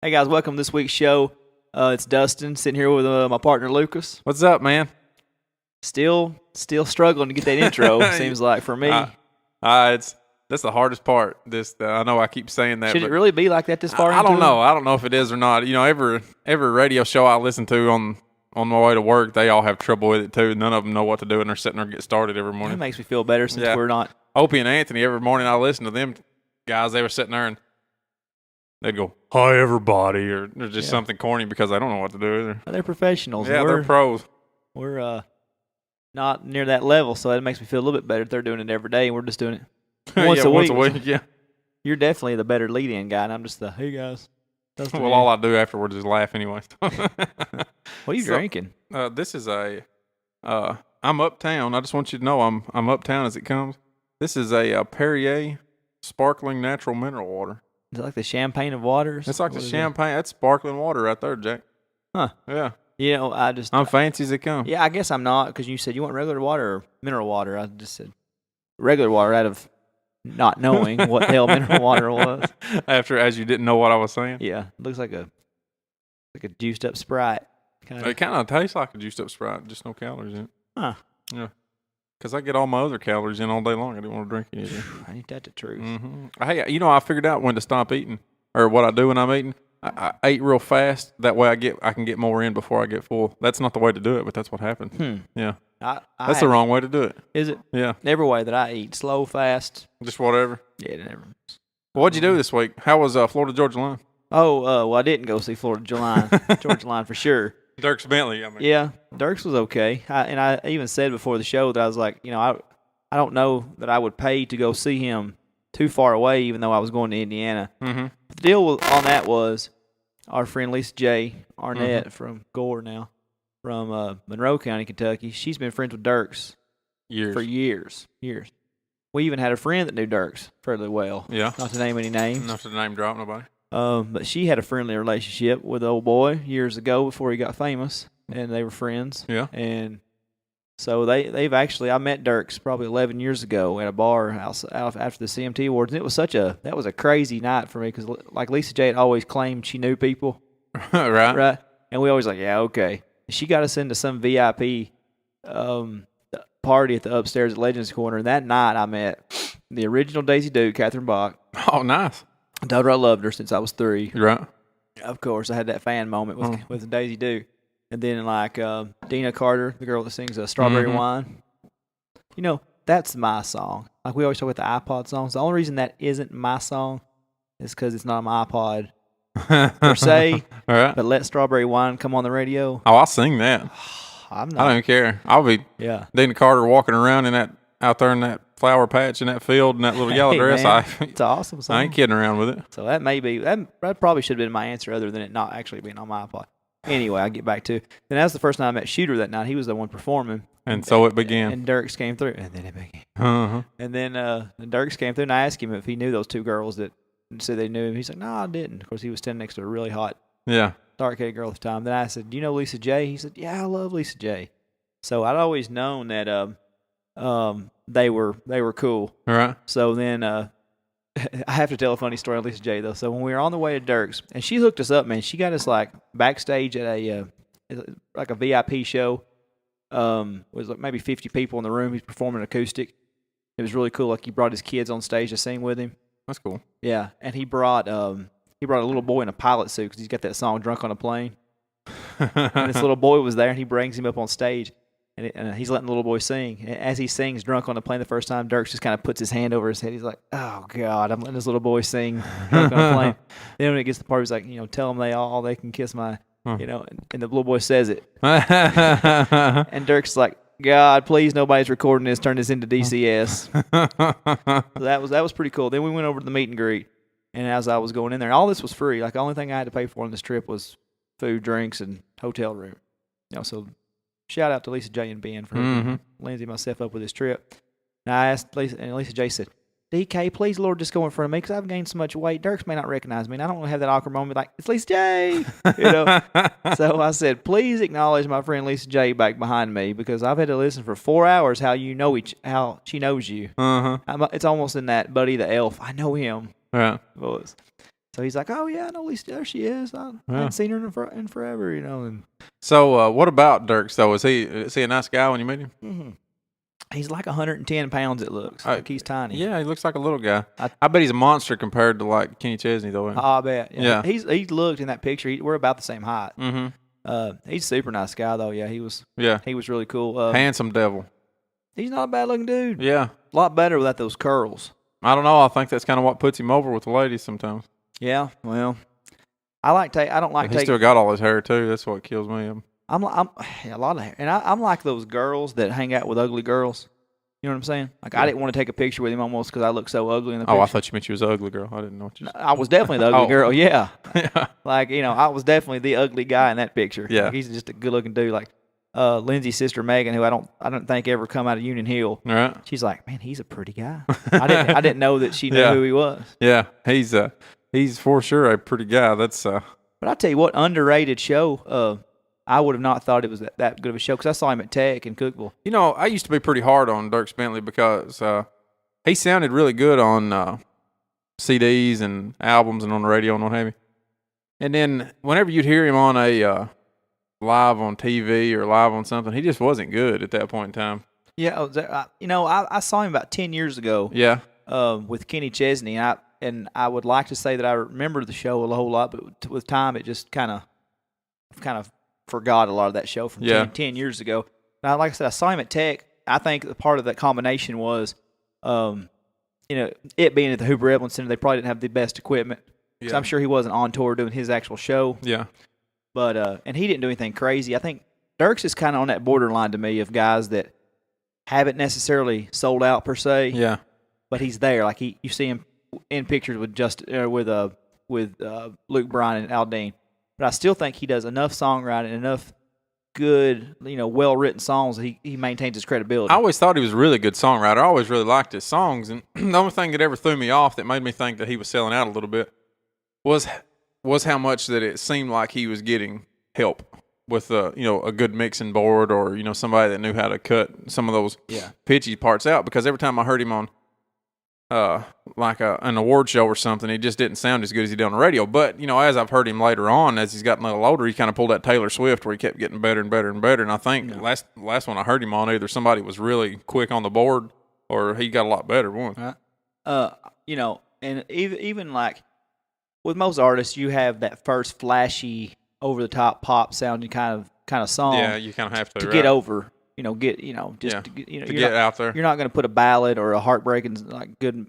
Hey guys, welcome to this week's show. It's Dustin sitting here with my partner Lucas. What's up, man? Still struggling to get that intro. Seems like for me. That's the hardest part. I know I keep saying that. Should it really be like that this far? I don't know. I don't know if it is or not. You know, every radio show I listen to on my way to work, they all have trouble with it too. None of them know what to do, and they're sitting there getting started every morning. It makes me feel better since we're not. Opie and Anthony, every morning I listen to them guys. They were sitting there and they'd go, "Hi, everybody," or just something corny because they don't know what to do either. They're professionals. Yeah, they're pros. We're not near that level, so it makes me feel a little bit better. They're doing it every day, and we're just doing it once a week. Yeah. You're definitely the better lead-in guy, and I'm just the hey guys. Well, all I do afterwards is laugh anyway. What are you drinking? This is I'm uptown. I just want you to know I'm uptown as it comes. This is a Perrier sparkling natural mineral water. Is it like the champagne of waters? It's like the champagne. That's sparkling water right there, Jack. Huh. Yeah. You know, I'm fancy as it comes. Yeah, I guess I'm not, because you said you want regular water or mineral water. I just said regular water out of not knowing what the hell mineral water was. As you didn't know what I was saying? Yeah. It looks like a juiced up Sprite. It kind of tastes like a juiced up Sprite, just no calories in it. Huh. Yeah. Because I get all my other calories in all day long. I didn't want to drink it either. Ain't that the truth? Mm-hmm. Hey, I figured out when to stop eating, or what I do when I'm eating. I eat real fast. That way I can get more in before I get full. That's not the way to do it, but that's what happened. Yeah. That's the wrong way to do it. Is it? Yeah. Every way that I eat. Slow, fast. Just whatever. Yeah, it never. Well, what'd you do this week? How was Florida Georgia Line? Oh, well, I didn't go see Florida Georgia Line for sure. Dirks Bentley, I mean. Yeah, Dirks was okay. I even said before the show that I was like, I don't know that I would pay to go see him too far away, even though I was going to Indiana. Mm-hmm. The deal on that was our friend Lisa J. Arnett from Gore now, from Monroe County, Kentucky. She's been friends with Dirks for years. We even had a friend that knew Dirks fairly well. Yeah. Not to name any names. Not to name drop nobody. But she had a friendly relationship with the old boy years ago before he got famous, and they were friends. Yeah. And so they've actually, I met Dirks probably 11 years ago at a bar after the CMT Awards, and it was that was a crazy night for me because like Lisa J had always claimed she knew people. Right. And we always like, yeah, okay. She got us into some VIP party at the upstairs at Legends Corner, and that night I met the original Daisy Duke, Catherine Bach. Oh, nice. I told her I loved her since I was 3. Right. Of course, I had that fan moment with Daisy Duke. And then like Dina Carter, the girl that sings Strawberry Wine. That's my song. Like we always talk about the iPod songs. The only reason that isn't my song is because it's not on my iPod per se. All right. But Let Strawberry Wine Come on the radio. Oh, I'll sing that. I'm not. I don't even care. I'll be Dina Carter walking around out there in that flower patch in that field in that little yellow dress. Man, it's an awesome song. I ain't kidding around with it. So that probably should have been my answer other than it not actually being on my iPod. Anyway, I get back to then. That was the first time I met Shooter that night. He was the one performing, and so it began. And Dirks came through, and then it began. Uh-huh. And then Dirks came through, and I asked him if he knew those two girls that said they knew him. He's like, "No, I didn't." Of course, he was standing next to a really hot, dark-haired girl at the time. Then I said, "Do you know Lisa J?" He said, "Yeah, I love Lisa J." So I'd always known that they were cool. All right. So then I have to tell a funny story on Lisa J, though. So when we were on the way to Dirks, and she hooked us up, man. She got us, like, backstage at a VIP show. It was like maybe 50 people in the room. He's performing acoustic. It was really cool. Like, he brought his kids on stage to sing with him. That's cool. Yeah, and he brought a little boy in a pilot suit because he's got that song Drunk on a Plane. And this little boy was there, and he brings him up on stage. And he's letting the little boy sing. And as he sings Drunk on the Plane the first time, Dirks just kind of puts his hand over his head. He's like, oh, God, I'm letting this little boy sing Drunk on a Plane. Then when it gets to the part, he's like, tell them they can kiss my, and the little boy says it. And Dirk's like, God, please, nobody's recording this. Turn this into DCS. So that was pretty cool. Then we went over to the meet and greet. And as I was going in there, all this was free. Like, the only thing I had to pay for on this trip was food, drinks, and hotel room. So shout out to Lisa J and Ben for Lindsay and myself up with this trip. And I asked Lisa, and Lisa J said, DK, please, Lord, just go in front of me because I've gained so much weight. Dirks may not recognize me, and I don't want to have that awkward moment like, it's Lisa J. So I said, please acknowledge my friend Lisa J back behind me because I've had to listen for 4 hours how she knows you. It's almost in that Buddy the Elf. I know him. Yeah. Was. So he's like, "Oh yeah, I know Lisa. There she is. I haven't seen her in forever, you know." And so, what about Dirks though? Is he a nice guy when you meet him? mm-hmm. He's like 110 pounds. It looks like he's tiny. Yeah, he looks like a little guy. I bet he's a monster compared to like Kenny Chesney though. I bet. Yeah. He's looked in that picture. We're about the same height. Mm-hmm. He's a super nice guy though. Yeah, he was. Yeah, he was really cool. Handsome devil. He's not a bad looking dude. Yeah, a lot better without those curls. I don't know. I think that's kind of what puts him over with the ladies sometimes. Yeah, well, I don't like. He still got all his hair too. That's what kills me. I'm a lot of hair, and I'm like those girls that hang out with ugly girls. You know what I'm saying? Like I didn't want to take a picture with him almost because I look so ugly in the picture. I thought you meant you was an ugly girl. I didn't know what you. I was definitely the ugly girl. Yeah. Like I was definitely the ugly guy in that picture. Yeah. Like, he's just a good looking dude. Like Lindsay's sister Megan, who I don't think ever come out of Union Hill. Right. She's like, man, he's a pretty guy. I didn't know that she knew who he was. Yeah, he's for sure a pretty guy. That's But I tell you what, underrated show. I would have not thought it was that good of a show because I saw him at Tech in Cookeville. You know, I used to be pretty hard on Dierks Bentley because he sounded really good on CDs and albums and on the radio and what have you. And then whenever you'd hear him on a live on TV or live on something, he just wasn't good at that point in time. Yeah, I saw him about 10 years ago. Yeah. With Kenny Chesney, and I would like to say that I remember the show a whole lot, but with time it just kind of forgot a lot of that show from 10 years ago. Now, like I said, I saw him at Tech. I think the part of that combination was, it being at the Hoover Evelyn Center, they probably didn't have the best equipment. So I'm sure he wasn't on tour doing his actual show. Yeah. But and he didn't do anything crazy. I think Dierks is kind of on that borderline to me of guys that haven't necessarily sold out per se. Yeah. But he's there. Like you see him in pictures with Luke Bryan and Aldean. But I still think he does enough songwriting and enough good, well-written songs that he maintains his credibility. I always thought he was a really good songwriter. I always really liked his songs. And the only thing that ever threw me off that made me think that he was selling out a little bit was how much that it seemed like he was getting help with a good mixing board or, somebody that knew how to cut some of those pitchy parts out. Because every time I heard him on like an award show or something, he just didn't sound as good as he did on the radio. But, as I've heard him later on, as he's gotten a little older, he kind of pulled that Taylor Swift where he kept getting better and better and better. And I think last one I heard him on, either somebody was really quick on the board or he got a lot better one. And even like with most artists, you have that first flashy, over-the-top pop sounding kind of song. Yeah, you kind of have to get over. To get out there. You're not going to put a ballad or a heartbreaking, like good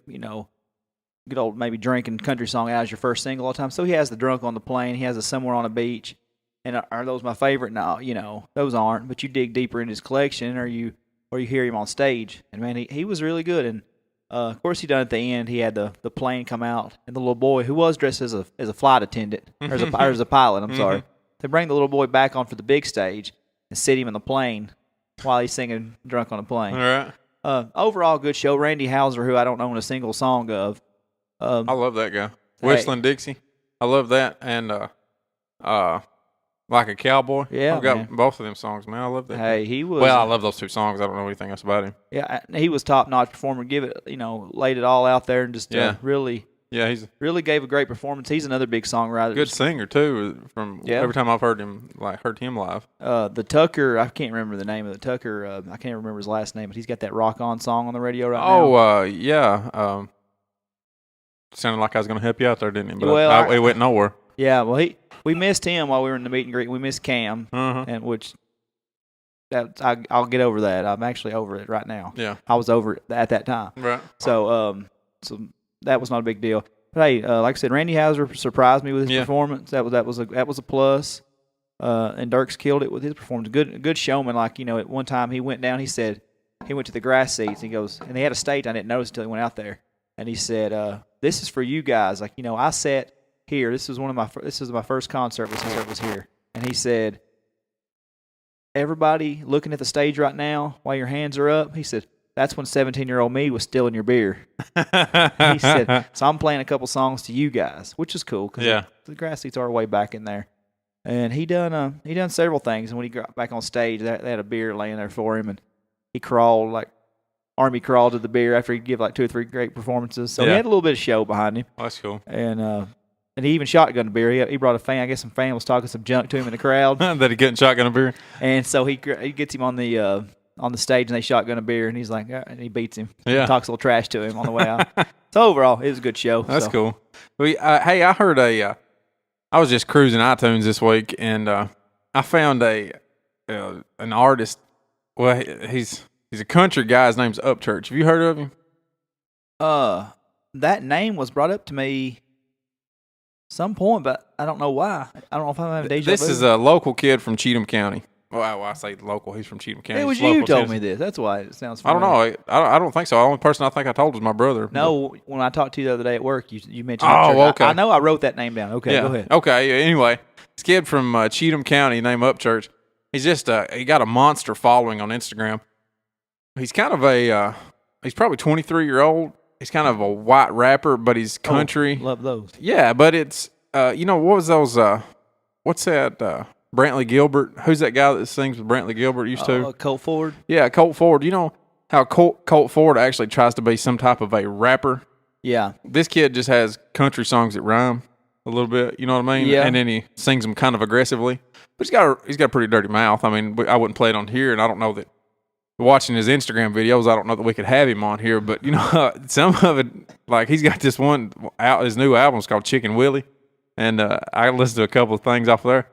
old maybe drinking country song out as your first single all the time. So he has the Drunk on the Plane. He has the Somewhere on a Beach. And are those my favorite? No, those aren't. But you dig deeper in his collection, or you hear him on stage, and man, he was really good. And of course, he done at the end. He had the plane come out, and the little boy who was dressed as a flight attendant or as a pilot. I'm sorry. They bring the little boy back on for the big stage and sit him in the plane while he's singing Drunk on a Plane. All right. Overall, good show. Randy Houser, who I don't own a single song of. I love that guy. Whistling Dixie. I love that. And Like a Cowboy. Yeah, I've got both of them songs, man. I love that. Hey, he was. Well, I love those two songs. I don't know anything else about him. Yeah, he was top-notch performer. Laid it all out there and just really. Yeah, he's really gave a great performance. He's another big songwriter. Good singer too. Every time I've heard him live. The Tucker, I can't remember the name of the Tucker. I can't remember his last name, but he's got that Rock On song on the radio right now. Oh, yeah. Sounded like I was going to help you out there, didn't he? But it went nowhere. Yeah, well, we missed him while we were in the meet and greet. We missed Cam, I'll get over that. I'm actually over it right now. Yeah, I was over it at that time. Right. So that was not a big deal. But hey, like I said, Randy Houser surprised me with his performance. That was a plus. And Dierks killed it with his performance. Good showman. Like at one time he went down. He said he went to the grass seats. He goes, and they had a stage. I didn't notice until he went out there. And he said, "This is for you guys. Like I sat here. This is my first concert was here." And he said, "Everybody looking at the stage right now while your hands are up," he said, "That's when 17-year-old me was stealing your beer." He said, "So I'm playing a couple songs to you guys," which is cool because the grass seats are way back in there. And he done several things. And when he got back on stage, they had a beer laying there for him, and he crawled like Army crawled to the beer after he'd give like 2 or 3 great performances. So he had a little bit of show behind him. Oh, that's cool. And And he even shotgunned a beer. He brought a fan. I guess some fan was talking some junk to him in the crowd. That he couldn't shotgun a beer. And so he gets him on the stage, and they shotgun a beer, and he's like, and he beats him. Yeah. Talks a little trash to him on the way out. So overall, it was a good show. That's cool. Hey, I heard I was just cruising iTunes this week, and I found an artist. Well, he's a country guy. His name's Upchurch. Have you heard of him? That name was brought up to me some point, but I don't know why. I don't know if I'm having deja vu. This is a local kid from Cheatham County. Well, I say local. He's from Cheatham County. It was you who told me this. That's why it sounds familiar. I don't know. I don't think so. The only person I think I told was my brother. No, when I talked to you the other day at work, you mentioned okay. I know I wrote that name down. Okay, go ahead. Okay, anyway, this kid from Cheatham County named Upchurch, he's just he got a monster following on Instagram. He's kind of he's probably 23-year-old. He's kind of a white rapper, but he's country. Love those. Yeah, but it's, what was those, what's that, Brantley Gilbert? Who's that guy that sings with Brantley Gilbert used to? Colt Ford. Yeah, Colt Ford. You know how Colt Ford actually tries to be some type of a rapper? Yeah. This kid just has country songs that rhyme a little bit, you know what I mean? Yeah. And then he sings them kind of aggressively. But he's got a pretty dirty mouth. I mean, I wouldn't play it on here, and I don't know that. Watching his Instagram videos, I don't know that we could have him on here, but some of it, like he's got this one out. His new album's called Chicken Willie, and I listened to a couple of things off there.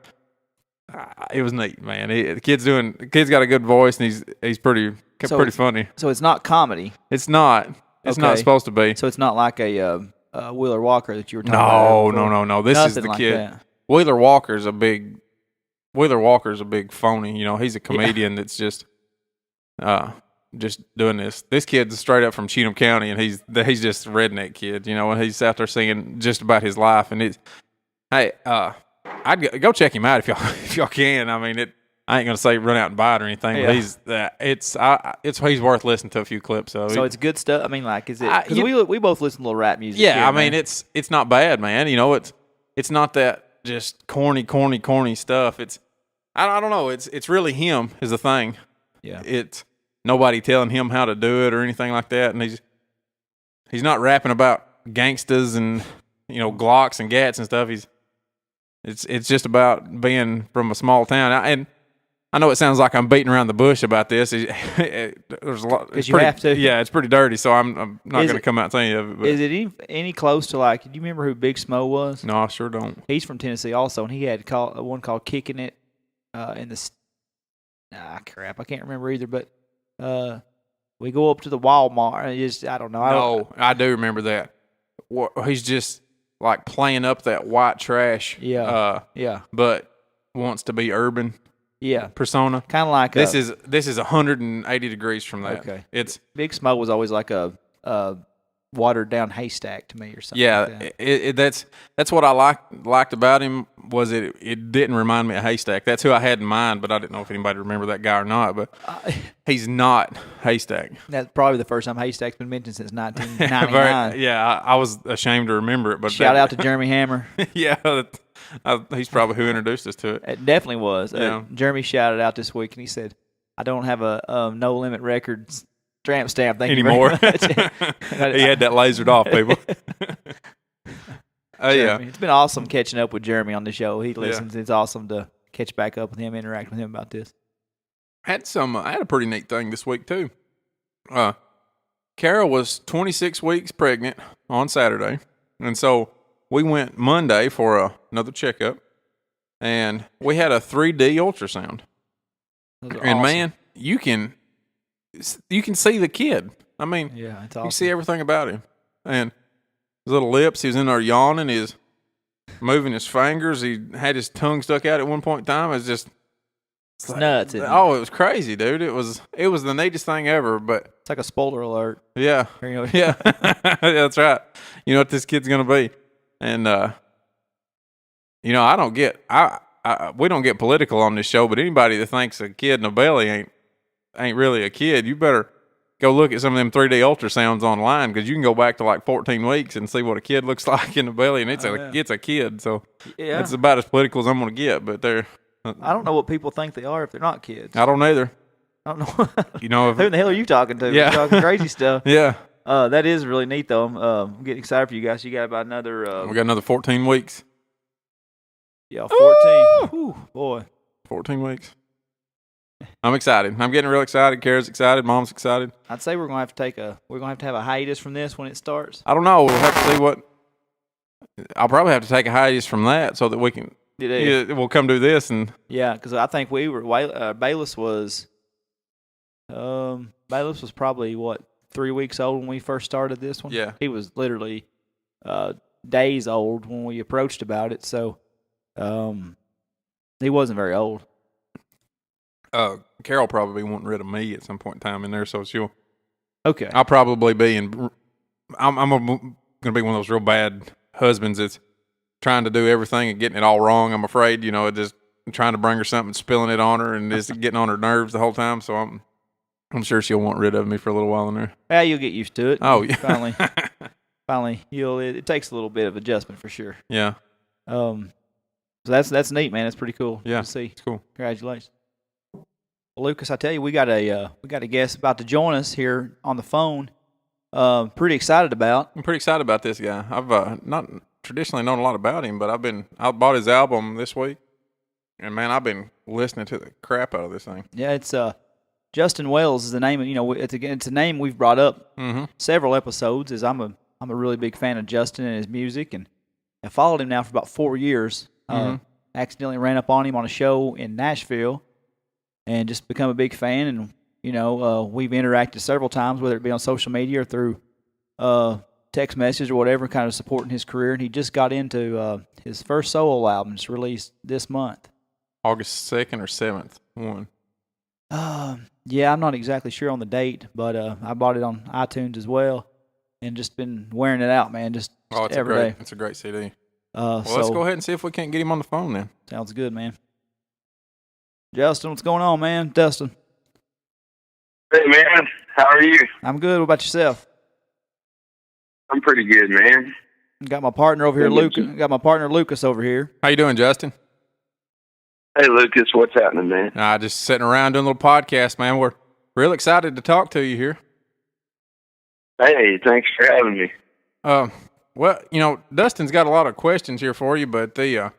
It was neat, man. The kid's got a good voice, and he's pretty funny. So it's not comedy. It's not. It's not supposed to be. So it's not like a Wheeler Walker that you were talking about. No. This is the like kid. That. Wheeler Walker's a big phony. He's a comedian that's just doing this. This kid's straight up from Cheatham County, and he's just a redneck kid, and he's out there singing just about his life. And I'd go check him out if y'all can. I mean, I ain't gonna say run out and buy it or anything, but he's worth listening to a few clips of. So it's good stuff. I mean, like, is it? Because we both listen to a little rap music. Yeah, here, I mean, it's not bad, man. It's not that just corny stuff. I don't know. It's really him is the thing. Yeah. It's nobody telling him how to do it or anything like that, and he's not rapping about gangsters and Glocks and Gats and stuff. It's just about being from a small town. And I know it sounds like I'm beating around the bush about this. There's a lot. Because you have to. Yeah, it's pretty dirty, so I'm not going to come out and tell you of it. But. Is it any close to, like, do you remember who Big Smo was? No, I sure don't. He's from Tennessee also, and he had one called Kicking It in the crap, I can't remember either, but we go up to the Walmart and I don't know. I do remember that. He's just like playing up that white trash. Yeah. But wants to be urban. Yeah. Persona. Kind of like this is 180 degrees from that. Okay. It's Big Smo was always like a watered down haystack to me or something. Yeah, like that. That's what I liked about him was it didn't remind me of Haystack. That's who I had in mind, but I didn't know if anybody remember that guy or not. But he's not Haystack. That's probably the first time Haystack's been mentioned since 1999. I was ashamed to remember it. But shout out to Jeremy Hammer. Yeah, he's probably who introduced us to it. It definitely was. Yeah. Jeremy shouted out this week, and he said, "I don't have a No Limit Records tramp stamp anymore." He had that lasered off, people. Yeah, it's been awesome catching up with Jeremy on the show. He listens. Yeah. It's awesome to catch back up with him, interact with him about this. I had a pretty neat thing this week too. Kara was 26 weeks pregnant on Saturday, and so we went Monday for another checkup, and we had a 3D ultrasound. And awesome. Man, you can see the kid. I mean, yeah, it's awesome. You see everything about him, and his little lips. He was in there yawning. He was moving his fingers. He had his tongue stuck out at one point in time. It's nuts. It was crazy, dude. It was the neatest thing ever. But it's like a spoiler alert. Yeah, yeah, that's right. You know what this kid's gonna be, and we don't get political on this show. But anybody that thinks a kid in a belly ain't really a kid, you better go look at some of them 3D ultrasounds online, because you can go back to like 14 weeks and see what a kid looks like in the belly, and it's a kid. So that's about as political as I'm going to get. But I don't know what people think they are if they're not kids. I don't either. I don't know. Who in the hell are you talking to? Yeah. You're talking crazy stuff. Yeah. That is really neat, though. I'm getting excited for you guys. You got about another. We got another 14 weeks. Yeah, 14. Whew, boy. 14 weeks. I'm excited. I'm getting real excited. Kara's excited. Mom's excited. I'd say we're gonna have to have a hiatus from this when it starts. I don't know. We'll have to see what. I'll probably have to take a hiatus from that so that we can. Yeah, we'll come do this and. Yeah, because I think Bayless was. Bayless was probably 3 weeks old when we first started this one. Yeah, he was literally days old when we approached about it. So, he wasn't very old. Carol probably wanting rid of me at some point in time in there, so she'll. Okay. I'll probably be in. I'm going to be one of those real bad husbands that's trying to do everything and getting it all wrong. I'm afraid, just trying to bring her something, spilling it on her, and just getting on her nerves the whole time. So I'm sure she'll want rid of me for a little while in there. Yeah, you'll get used to it. Oh yeah. Finally, it takes a little bit of adjustment for sure. Yeah. So that's neat, man. That's pretty cool. Yeah. To see. It's cool. Congratulations. Well, Lucas, I tell you, we got a guest about to join us here on the phone. Pretty excited about. I'm pretty excited about this guy. I've not traditionally known a lot about him, but I bought his album this week, and man, I've been listening to the crap out of this thing. Yeah, it's Justin Wells is the name. It's a name we've brought up several episodes. As I'm a really big fan of Justin and his music, and I followed him now for about 4 years. Accidentally ran up on him on a show in Nashville, and just become a big fan. And we've interacted several times, whether it be on social media or through text message or whatever, kind of supporting his career. And he just got into his first solo album. It's released this month, August 2nd or 7th. One. Yeah, I'm not exactly sure on the date, but I bought it on iTunes as and just been wearing it out, man. Just every day. It's a great CD. So let's go ahead and see if we can't get him on the phone then. Sounds good, man. Justin, what's going on, man? Dustin. Hey, man. How are you? I'm good. What about yourself? I'm pretty good, man. Got my partner over here, Lucas. Got my partner, Lucas, over here. How you doing, Justin? Hey, Lucas. What's happening, man? Just sitting around doing a little podcast, man. We're real excited to talk to you here. Hey, thanks for having me. Well, Dustin's got a lot of questions here for you, but I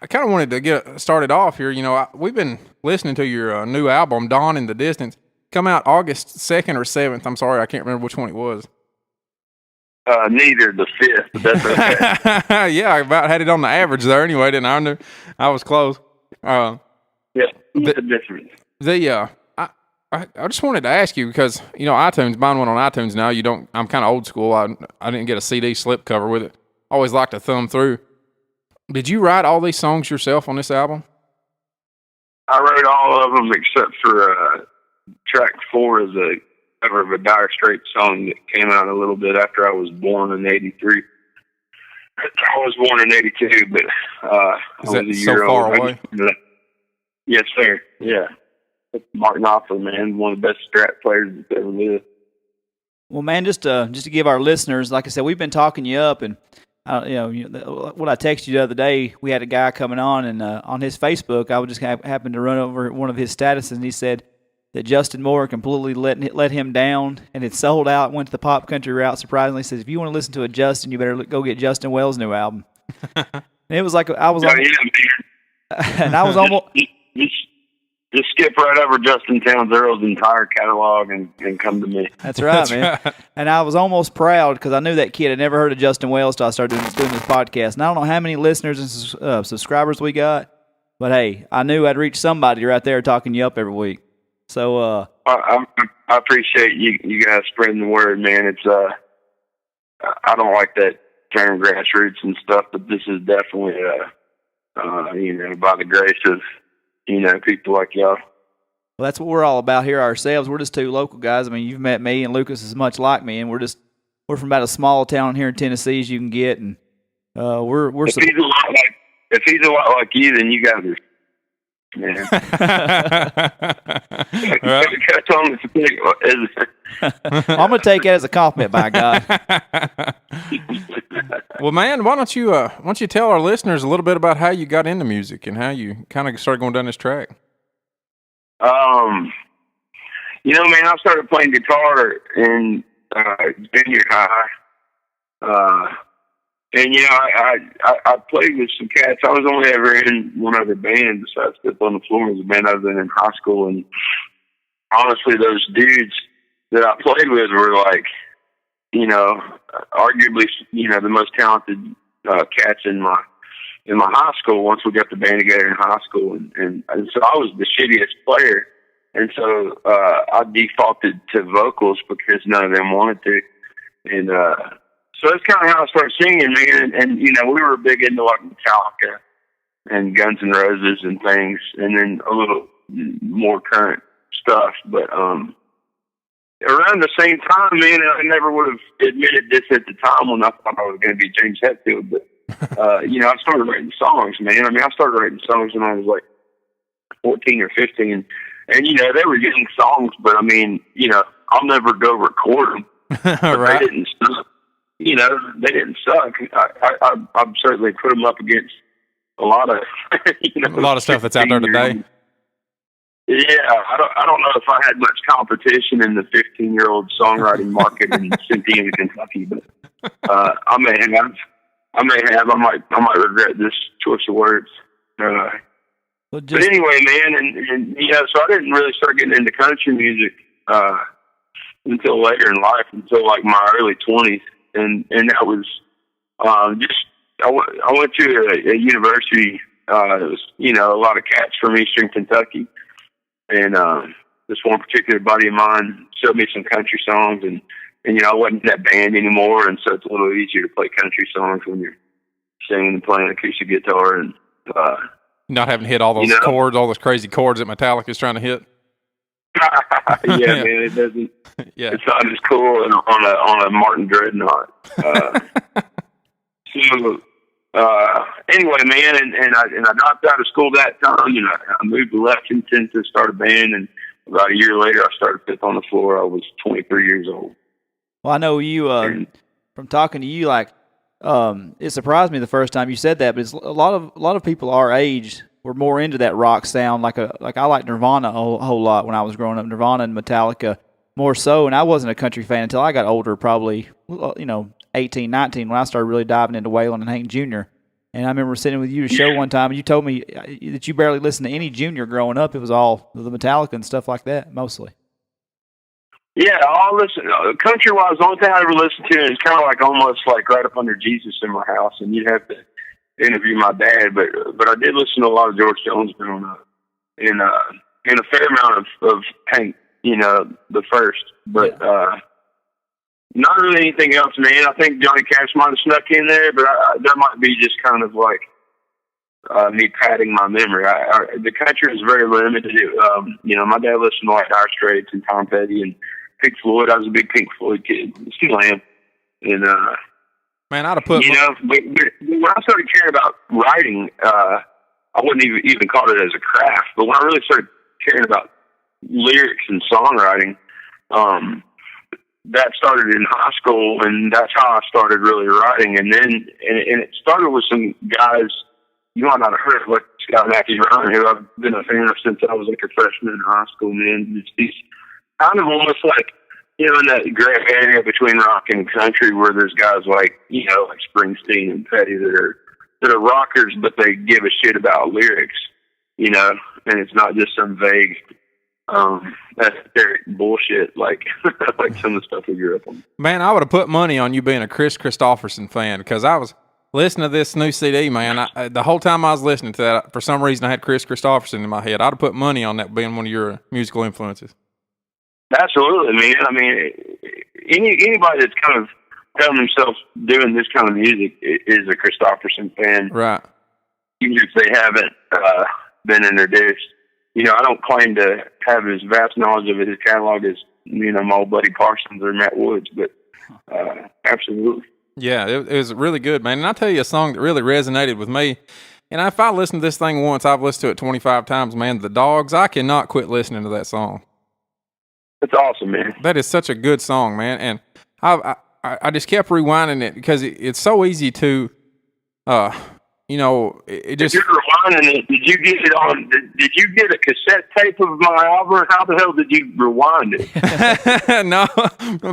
kind of wanted to get started off here. We've been listening to your new album, Dawn in the Distance. Come out August 2nd or 7th. I'm sorry, I can't remember which one it was. Neither, the 5th, but that's okay. Yeah, I about had it on the average there anyway, didn't I? I knew I was close. Yeah, what's the difference? I just wanted to ask you because, iTunes, buying one on iTunes now, I'm kind of old school. I didn't get a CD slipcover with it. I always like to thumb through. Did you write all these songs yourself on this album? I wrote all of them except for track 4 is a cover of a Dire Straits song that came out a little bit after I was born in '83. I was born in '82, but I was a year so far old. away? Yes, sir. Yeah. Martin Knopfler, man, one of the best Strat players that's ever lived. Well, man, just to give our listeners, like I said, we've been talking you up, and what I texted you the other day, we had a guy coming on, and on his Facebook, I would just happen to run over one of his statuses, and he said that Justin Moore completely let him down, and it sold out, went to the pop country route. Surprisingly, says if you want to listen to a Justin, you better go get Justin Wells' new album. And it was like I was, and I was almost. Just skip right over Justin Townes Earl's entire catalog and come to me. That's right, man. Right. And I was almost proud because I knew that kid had never heard of Justin Wells until I started doing this podcast. And I don't know how many listeners and subscribers we got, but hey, I knew I'd reach somebody right there talking you up every week. So I appreciate you guys spreading the word, man. It's I don't like that term grassroots and stuff, but this is definitely by the grace of people like y'all. Well, that's what we're all about here ourselves. We're just two local guys. I mean, you've met me, and Lucas is much like me, and we're from about as small a town here in Tennessee as you can get, and we're. If he's a lot like you, then you guys are. Man. I'm going to take it as a compliment, by God. Well, man, why don't you tell our listeners a little bit about how you got into music and how you kind of started going down this track? Man, I started playing guitar in junior high. And I played with some cats. I was only ever in one other band besides Fifth on the Floor. It was a band other than in high school. And honestly, those dudes that I played with were like, arguably, the most talented cats in my high school. Once we got the band together in high school, and so I was the shittiest player, and so I defaulted to vocals because none of them wanted to, and so that's kind of how I started singing, man. And we were big into like Metallica and Guns N' Roses and things, and then a little more current stuff, but around the same time, man, I never would have admitted this at the time when I thought I was going to be James Hetfield, but, I started writing songs, man. I mean, I started writing songs when I was like 14 or 15, and they were young songs, but I mean, I'll never go record them. Right. They didn't suck. They didn't suck. I've certainly put them up against a lot of, a lot of stuff that's out there today. Yeah, I don't know if I had much competition in the 15-year-old songwriting market in Cynthia, Kentucky, but I may have. I might regret this choice of words. But anyway, man, and so I didn't really start getting into country music until later in life, until like my early 20s, and that was just I went to a university. It was a lot of cats from Eastern Kentucky. And this one particular buddy of mine showed me some country songs, and I wasn't in that band anymore, and so it's a little easier to play country songs when you're singing and playing acoustic guitar and not having to hit all those chords, all those crazy chords that Metallica's trying to hit. Yeah, man, it doesn't. Yeah, it's not as cool on a Martin Dreadnought. Anyway, man, and I dropped out of school that time. I moved to Lexington to start a band, and about a year later, I started Fifth on the Floor. I was 23 years old. Well, I know you from talking to you. Like, it surprised me the first time you said that, but it's a lot of people our age were more into that rock sound. Like I liked Nirvana a whole lot when I was growing up. Nirvana and Metallica more so, and I wasn't a country fan until I got older, probably 18, 19, when I started really diving into Waylon and Hank Jr. And I remember sitting with you to show one time, and you told me that you barely listened to any Junior growing up. It was all the Metallica and stuff like that, mostly. Yeah, I'll listen. Country-wise, the only thing I ever listened to is kind of like almost like Right Up Under Jesus in my house, and you'd have to interview my dad. But I did listen to a lot of George Jones growing up, and a fair amount of Hank, the first. But not really anything else, man. I think Johnny Cash might have snuck in there, but that might be just kind of like me padding my memory. The country is very limited. My dad listened to like Dire Straits and Tom Petty and Pink Floyd. I was a big Pink Floyd kid. Still am. And man, I'd have put when I started caring about writing, I wouldn't even call it as a craft. But when I really started caring about lyrics and songwriting, that started in high school, and that's how I started really writing. And then, and it started with some guys you might not have heard of, like Scott Matthews Ryan, who I've been a fan of since I was like a freshman in high school. Man, it's these kind of almost like, in that gray area between rock and country, where there's guys like like Springsteen and Petty that are rockers, but they give a shit about lyrics, and it's not just some vague esoteric bullshit like like some of the stuff we grew up on. Man, I would have put money on you being a Chris Christopherson fan, because I was listening to this new CD, man. The whole time I was listening to that, for some reason I had Chris Christopherson in my head. I'd have put money on that being one of your musical influences. Absolutely, man. I mean, anybody that's kind of telling themselves doing this kind of music is a Christopherson fan, right? Even if they haven't been introduced. I don't claim to have as vast knowledge of his catalog as my old buddy Parsons or Matt Woods, but absolutely. Yeah, it was really good, man. And I'll tell you a song that really resonated with me. And if I listen to this thing once, I've listened to it 25 times, man. The Dogs, I cannot quit listening to that song. It's awesome, man. That is such a good song, man. And I just kept rewinding it because it's so easy to it just. If you're rewinding it, did you get it on? Did you get a cassette tape of my album? How the hell did you rewind it? No,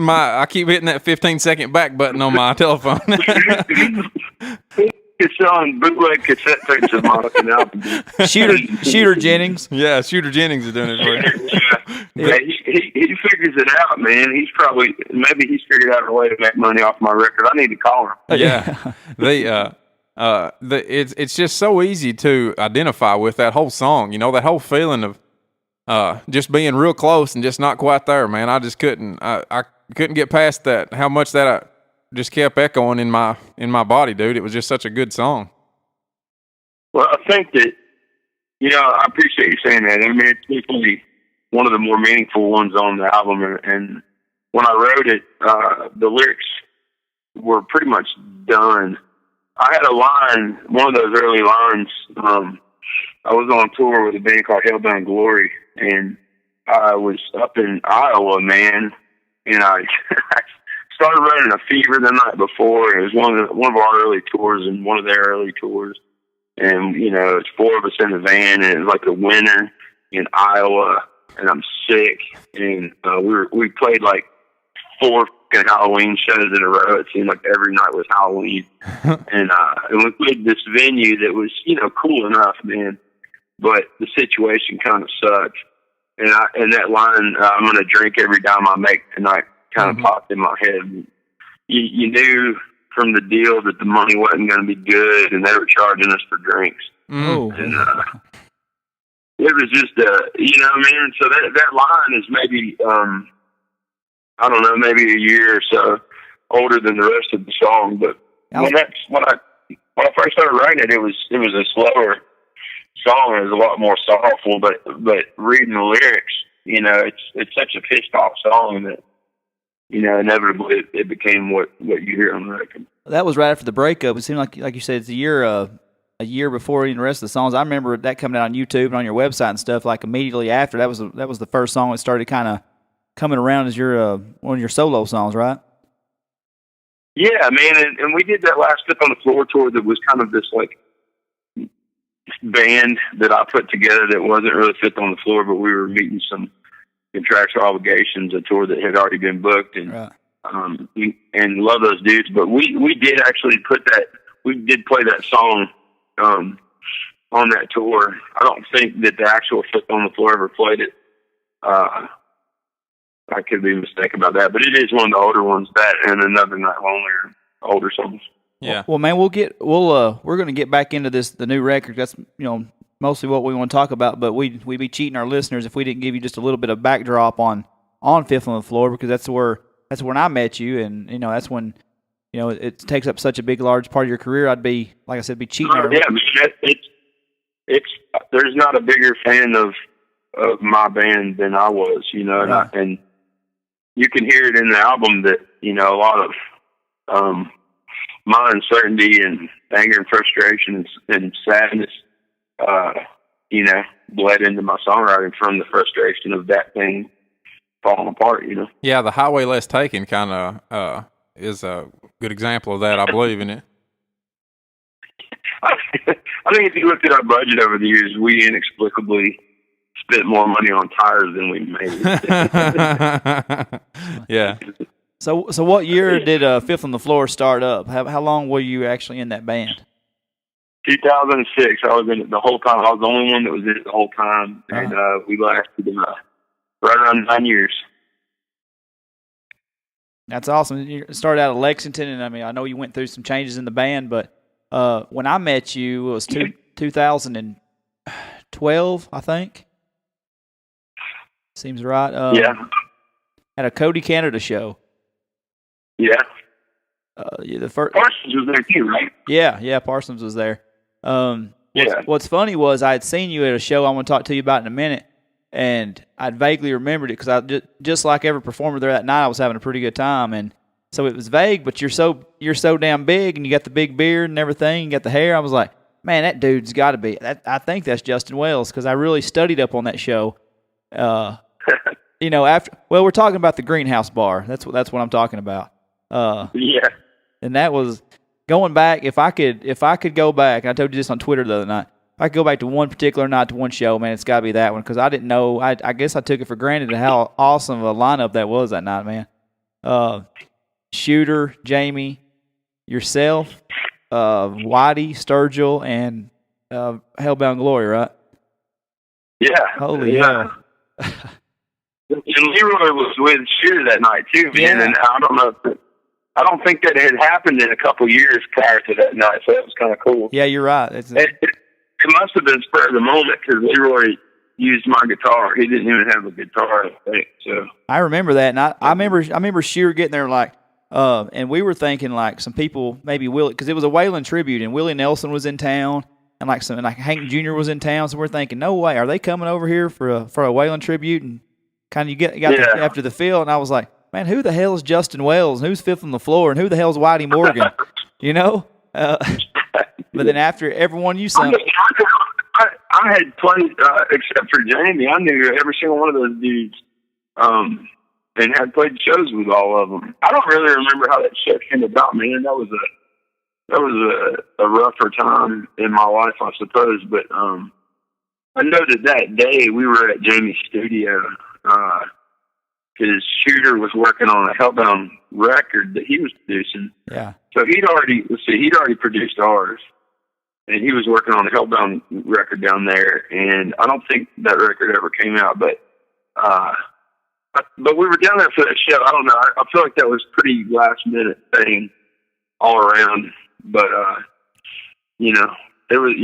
I keep hitting that 15-second back button on my telephone. It's selling bootleg cassette tapes of my fucking album. Shooter Jennings. Yeah, Shooter Jennings is doing it for you. Yeah, he figures it out, man. Maybe he's figured out a way to make money off my record. I need to call him. Yeah, it's just so easy to identify with that whole song. That whole feeling of just being real close and just not quite there, man. I just couldn't. I couldn't get past that. How much that just kept echoing in my body, dude. It was just such a good song. Well, I think that I appreciate you saying that. I mean, it's definitely one of the more meaningful ones on the album. And when I wrote it, the lyrics were pretty much done. I had a line, one of those early lines. I was on tour with a band called Hellbound Glory, and I was up in Iowa, man, and I started running a fever the night before. It was one of our early tours and one of their early tours. And, it's 4 of us in the van, and it was like the winter in Iowa, and I'm sick. And we played like 4 fucking Halloween shows in a row. It seemed like every night was Halloween. And we played this venue that was, cool enough, man. But the situation kind of sucked. And that line, I'm going to drink every dime I make tonight, kind of popped in my head. You knew from the deal that the money wasn't going to be good, and they were charging us for drinks. Oh, and it was just so that line is maybe I don't know, maybe a year or so older than the rest of the song. But when I first started writing it, it was a slower song. It was a lot more soulful, but reading the lyrics, it's such a pissed off song that inevitably it became what you hear on the record. That was right after the breakup. It seemed like you said, it's a year before even the rest of the songs. I remember that coming out on YouTube and on your website and stuff. Like immediately after, that was the first song that started kind of coming around as your one of your solo songs, right? Yeah, man, and we did that last Fifth on the Floor tour that was kind of this like band that I put together that wasn't really Fifth on the Floor, but we were meeting some contractual obligations, a tour that had already been booked, and right. And love those dudes. But we did actually we did play that song on that tour. I don't think that the actual Fifth on the Floor ever played it. I could be mistaken about that, but it is one of the older ones. That and Another Night Lonely, older songs. Yeah. Well, man, we're going to get back into the new record. That's mostly what we want to talk about. But we'd be cheating our listeners if we didn't give you just a little bit of backdrop on Fifth on the Floor, because that's when I met you, and that's when it takes up such a big, large part of your career. I'd be, like I said, be cheating. Yeah, man, it's there's not a bigger fan of my band than I was, right. and you can hear it in the album that a lot of my uncertainty and anger and frustration and sadness bled into my songwriting from the frustration of that thing falling apart. Yeah, The Highway Less Taken kind of is a good example of that, I believe in it. I think if you looked at our budget over the years, we inexplicably spent more money on tires than we made. Yeah. So what year did Fifth on the Floor start up? How long were you actually in that band? 2006. I was in it the whole time. I was the only one that was in it the whole time, and we lasted right around 9 years. That's awesome. You started out of Lexington, and I know you went through some changes in the band, but when I met you, it was 2012, I think. Seems right. Yeah. At a Cody Canada show. Yeah. The first Parsons was there too, right? Yeah, Parsons was there. What's funny was I had seen you at a show I'm going to talk to you about in a minute, and I'd vaguely remembered it because I just like every performer there that night, I was having a pretty good time, and so it was vague. But you're so damn big, and you got the big beard and everything, you got the hair. I was like, man, that dude's got to be. I think that's Justin Wells, because I really studied up on that show. We're talking about the Greenhouse Bar. That's what I'm talking about. Yeah. And that was going back, if I could go back, and I told you this on Twitter the other night, if I could go back to one particular night to one show, man, it's got to be that one because I didn't know. I guess I took it for granted how awesome of a lineup that was that night, man. Shooter, Jamie, yourself, Whitey, Sturgill, and Hellbound Glory, right? Yeah. Holy hell. And Leroy was with Shooter that night too, man. Yeah. And I don't think that had happened in a couple years prior to that night, so that was kind of cool. Yeah, you're right. It must have been spur of the moment because Leroy used my guitar. He didn't even have a guitar, I think. So I remember that, and I remember Shooter getting there like, and we were thinking like some people maybe Willie, because it was a Waylon tribute, and Willie Nelson was in town, and like Hank Jr. was in town, so we're thinking, no way, are they coming over here for a Waylon tribute? And kind of after the field, and I was like, man, who the hell is Justin Wells? And who's Fifth on the Floor? And who the hell is Whitey Morgan? You know? But then after everyone you sung, I had played, except for Jamie, I knew every single one of those dudes, and had played shows with all of them. I don't really remember how that show came about, man. That was a rougher time in my life, I suppose. But I know that day we were at Jamie's studio. His Shooter was working on a Hellbound record that he was producing. Yeah. So he'd already produced ours, and he was working on a Hellbound record down there. And I don't think that record ever came out, but we were down there for that show. I don't know. I feel like that was a pretty last minute thing all around, but it was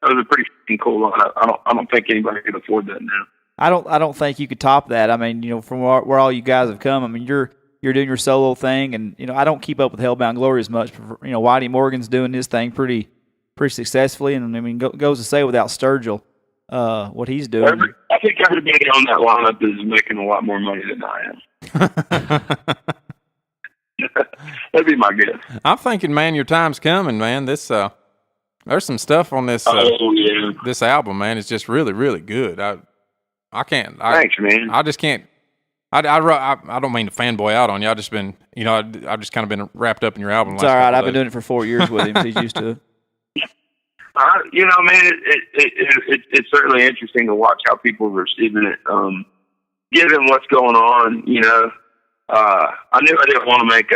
that was a pretty cool lineup. I don't think anybody could afford that now. I don't think you could top that. I mean, from where all you guys have come. I mean, you're doing your solo thing, and I don't keep up with Hellbound Glory as much. Whitey Morgan's doing his thing pretty successfully, and I mean, goes to say without Sturgill, what he's doing. I think everybody on that lineup is making a lot more money than I am. That'd be my guess. I'm thinking, man, your time's coming, man. This there's some stuff on this this album, man. It's just really, really good. I can't. Thanks, man. I just can't. I don't mean to fanboy out on you. I've just been, I've just kind of been wrapped up in your album. It's all right. I've been doing it for 4 years with him. So he's used to it. Man, it's certainly interesting to watch how people are receiving it. Given what's going on, I knew I didn't want to make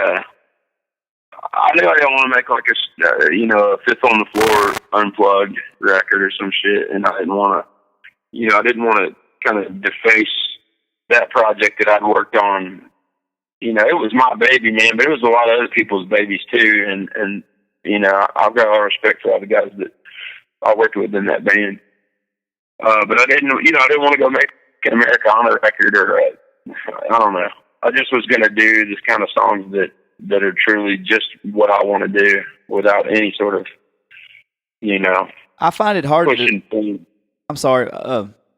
like a Fifth on the Floor unplugged record or some shit, and I didn't want to kind of deface that project that I'd worked on. It was my baby, man, but it was a lot of other people's babies too, and I've got a lot of respect for all the guys that I worked with in that band. But I didn't want to go make an Americana record or I don't know. I just was going to do this kind of songs that are truly just what I want to do without any sort of, I find it hard I'm sorry.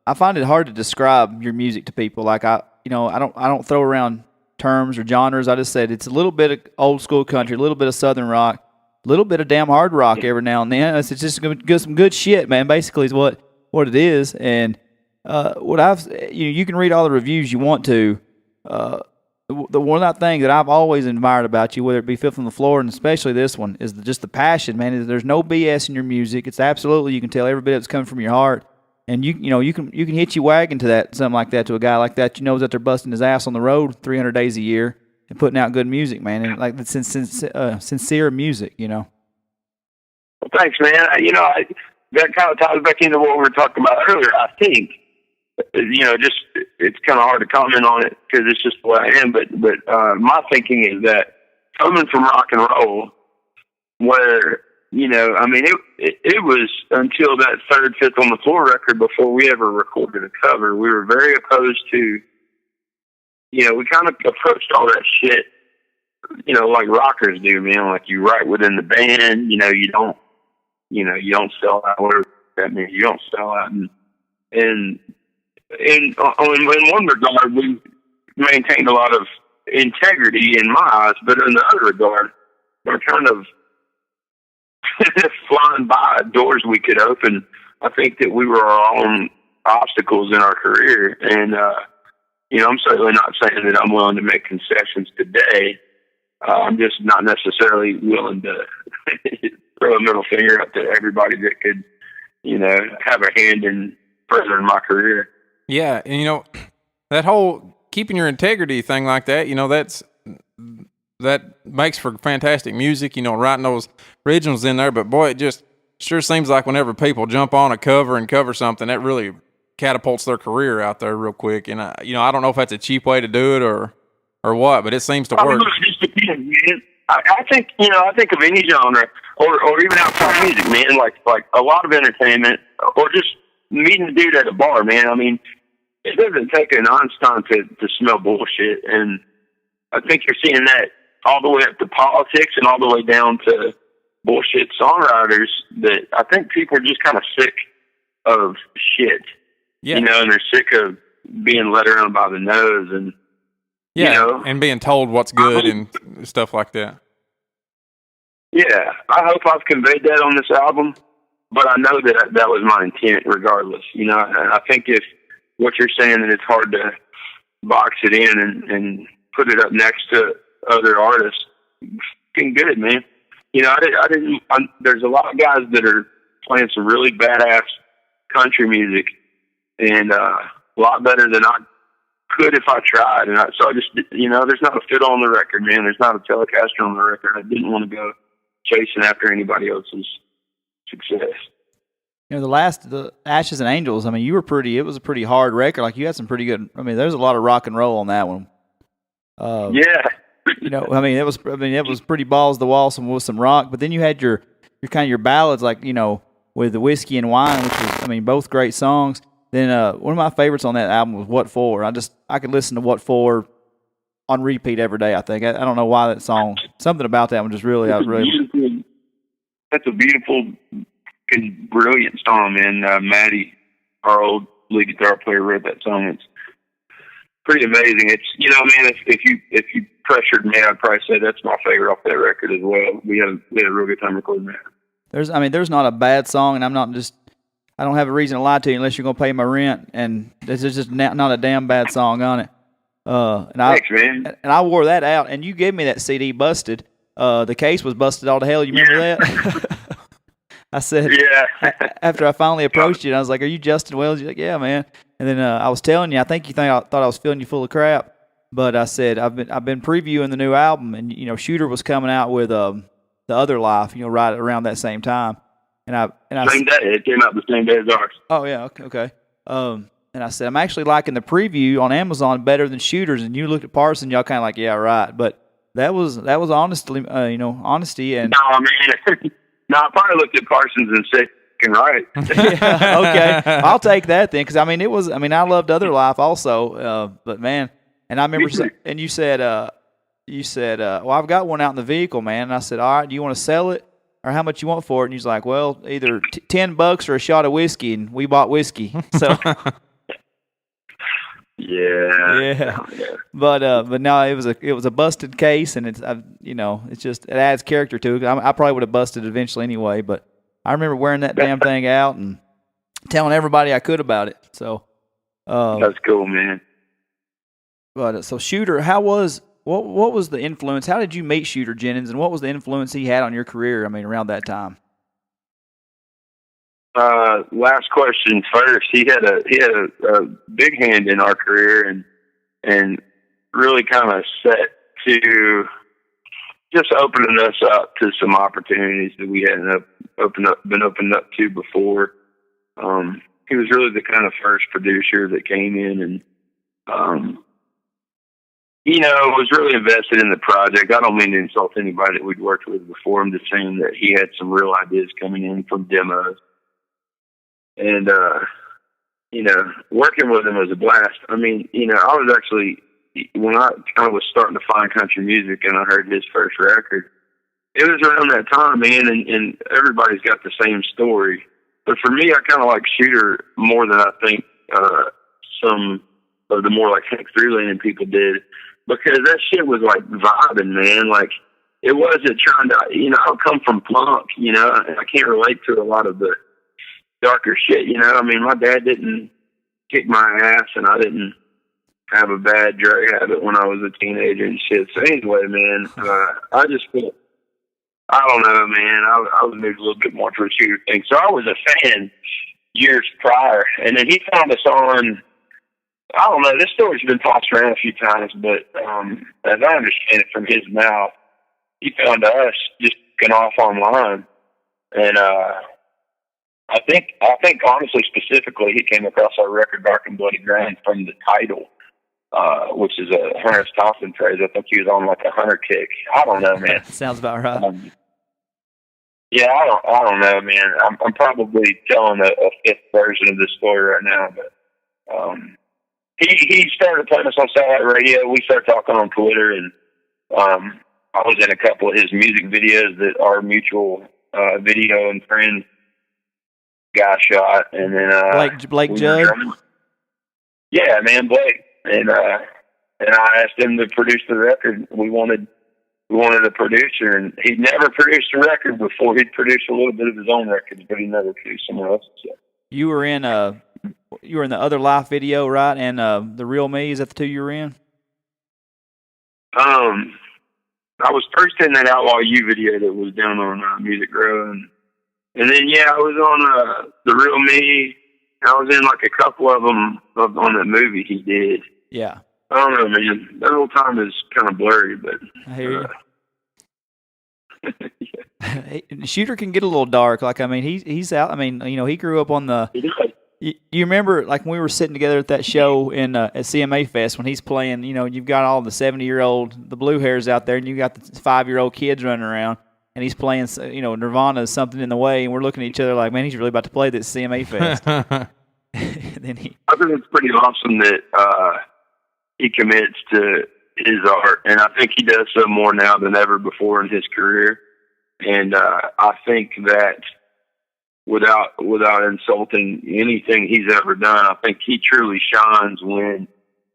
I find it hard to describe your music to people. Like I don't throw around terms or genres. I just said it's a little bit of old school country, a little bit of southern rock, a little bit of damn hard rock every now and then. It's just some good shit, man. Basically, is what it is. And you can read all the reviews you want to. The one thing that I've always admired about you, whether it be Fifth on the Floor and especially this one, is just the passion, man. There's no BS in your music. It's absolutely, you can tell every bit it's coming from your heart. And you can hitch your wagon to that, something like that, to a guy like that, that they're busting his ass on the road 300 days a year and putting out good music, man. And like sincere music, Well, thanks, man. That kind of ties back into what we were talking about earlier. I think, it's kind of hard to comment on it because it's just the way I am. But my thinking is that coming from rock and roll, where it was until that third Fifth on the Floor record before we ever recorded a cover. We were very opposed to, we kind of approached all that shit, like rockers do, man. Like you write within the band, you don't sell out. Whatever that means, you don't sell out. And in one regard, we maintained a lot of integrity in my eyes, but in the other regard, we're kind of flying by doors we could open. I think that we were our own obstacles in our career, and I'm certainly not saying that I'm willing to make concessions today. I'm just not necessarily willing to throw a middle finger up to everybody that could, have a hand in furthering my career. Yeah, and that whole keeping your integrity thing like that, that makes for fantastic music, writing those originals in there. But boy, it just sure seems like whenever people jump on a cover and cover something, that really catapults their career out there real quick. And I don't know if that's a cheap way to do it or what, but it seems to work. I think of any genre or even outside music, man, like a lot of entertainment or just meeting a dude at a bar, man. I mean, it doesn't take an Einstein to smell bullshit. And I think you're seeing that all the way up to politics and all the way down to bullshit songwriters that I think people are just kind of sick of shit. Yeah. And they're sick of being led around by the nose and, and being told what's good and stuff like that. Yeah, I hope I've conveyed that on this album, but I know that was my intent regardless. And I think if what you're saying that it's hard to box it in and put it up next to other artists, fucking good, man. There's a lot of guys that are playing some really badass country music and a lot better than I could if I tried. And so I just, there's not a fiddle on the record, man. There's not a Telecaster on the record. I didn't want to go chasing after anybody else's success. The Ashes and Angels, I mean, it was a pretty hard record. Like, you had some pretty good, there's a lot of rock and roll on that one. Yeah. It was pretty balls to the wall with some rock, but then you had your kind of your ballads, like, with the Whiskey and Wine, which was, both great songs. Then one of my favorites on that album was What For. I could listen to What For on repeat every day, I think. I don't know why that song, something about that one just really, That's a beautiful and brilliant song, man. Maddie, our old lead guitar player, wrote that song. It's pretty amazing. It's, man, if you pressured me, I'd probably say that's my favorite off that record as well. We had a real good time recording that. There's not a bad song, and I don't have a reason to lie to you unless you're going to pay my rent, and there's just not a damn bad song on it. Thanks, man. And I wore that out, and you gave me that CD busted. The case was busted all to hell. You remember that? I said, yeah. After I finally approached you, I was like, "Are you Justin Wells?" You're like, "Yeah, man." And then I was telling you, I thought I was filling you full of crap, but I said I've been previewing the new album, and Shooter was coming out with The Other Life, right around that same time, and same day. It came out the same day as ours. Oh yeah, okay. And I said, I'm actually liking the preview on Amazon better than Shooter's, and you looked at Parson, y'all kind of like, yeah, right, but that was honestly, honesty and. No, man. No, I probably looked at Parsons and said, right. Yeah, okay. I'll take that then, because I loved Other Life also, but man, and I remember, and you said, well, I've got one out in the vehicle, man, and I said, all right, do you want to sell it, or how much you want for it? And he's like, well, either $10 or a shot of whiskey, and we bought whiskey, so. Yeah. But no, it was a busted case, and it's it adds character to it. I probably would have busted it eventually anyway, but I remember wearing that damn thing out and telling everybody I could about it. So that's cool, man. But so Shooter, what was the influence? How did you meet Shooter Jennings, and what was the influence he had on your career? Around that time. Last question first. He had a big hand in our career and really kind of set to just opening us up to some opportunities that we hadn't been opened up to before. He was really the kind of first producer that came in and, was really invested in the project. I don't mean to insult anybody that we'd worked with before. I'm just saying that he had some real ideas coming in from demos. And, working with him was a blast. I was actually, when I kind of was starting to find country music and I heard his first record, it was around that time, man, and everybody's got the same story. But for me, I kind of like Shooter more than I think some of the more like Hank Threeland people did, because that shit was like vibing, man. Like, it wasn't trying to, I come from punk, I can't relate to a lot of the darker shit, my dad didn't kick my ass and I didn't have a bad drug habit when I was a teenager and shit. So anyway, man, I just feel, I don't know, man. I was maybe a little bit more to a Shooter thing. So I was a fan years prior, and then he found us on, I don't know, this story's been tossed around a few times, but as I understand it from his mouth, he found us just looking off online. And I think honestly, specifically, he came across our record, Dark and Bloody Grand, from the title, which is a Hunter S. Thompson phrase. I think he was on like a Hunter kick. I don't know, man. Sounds about right. Yeah, I don't know, man. I'm probably telling a fifth version of this story right now, but he started playing us on satellite radio. We started talking on Twitter, and I was in a couple of his music videos that our mutual video and friend guy shot, and then Blake Judd. Yeah, man, Blake, and I asked him to produce the record. We wanted a producer, and he'd never produced a record before. He'd produced a little bit of his own records, but he never produced someone else's. You were in the Other Life video, right? And The Real Me, is that the two you were in? I was first in that Outlaw U video that was down on Music Row, and then I was on The Real Me. I was in like a couple of them on that movie he did. Yeah. I don't know, man. That whole time is kind of blurry, but I hear you. Shooter can get a little dark. Like, I mean, he's out. I mean, he grew up on the. You remember, like, when we were sitting together at that show in at CMA Fest when he's playing. You've got all the 70-year-old, the blue hairs out there, and you got the 5-year-old kids running around, and he's playing. Nirvana's Something in the Way, and we're looking at each other like, man, he's really about to play this CMA Fest. Then I think it's pretty awesome that he commits to his art, and I think he does so more now than ever before in his career. And I think that without insulting anything he's ever done, I think he truly shines when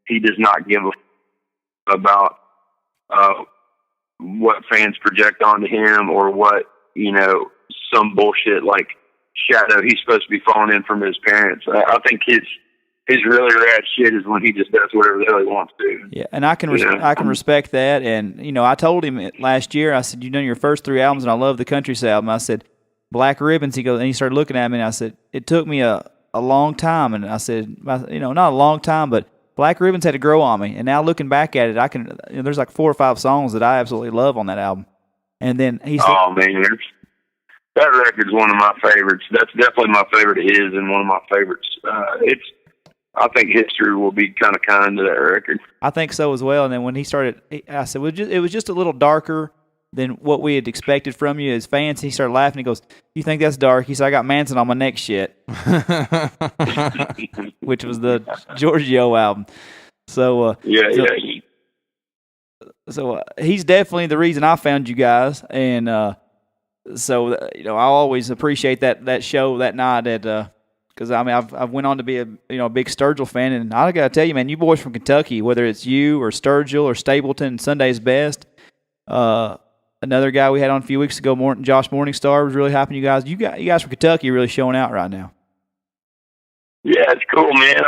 he does not give a about what fans project onto him, or what some bullshit like shadow he's supposed to be falling in from his parents. I think his really rad shit is when he just does whatever the hell he wants to. Yeah, and I can respect that. And I told him last year, I said, "You've done your first 3 albums, and I love the Country's album." I said, "Black Ribbons." He goes, and he started looking at me, and I said, "It took me a long time." And I said, not a long time, but Black Ribbons had to grow on me. And now looking back at it, I can. There's like 4 or 5 songs that I absolutely love on that album. And then he said, "Oh man, that record's one of my favorites. That's definitely my favorite of his, and one of my favorites. I think history will be kind of kind to that record." I think so as well. And then when he started, I said, it was just a little darker than what we had expected from you as fans. He started laughing. He goes, "You think that's dark?" He said, "I got Manson on my next shit," which was the Giorgio album. So So he's definitely the reason I found you guys, and so I'll always appreciate that show that night at. Because I've went on to be a big Sturgill fan, and I gotta tell you, man, you boys from Kentucky, whether it's you or Sturgill or Stapleton, Sunday's Best. Another guy we had on a few weeks ago, Josh Morningstar, was really hyping you guys. You guys from Kentucky are really showing out right now. Yeah, it's cool, man.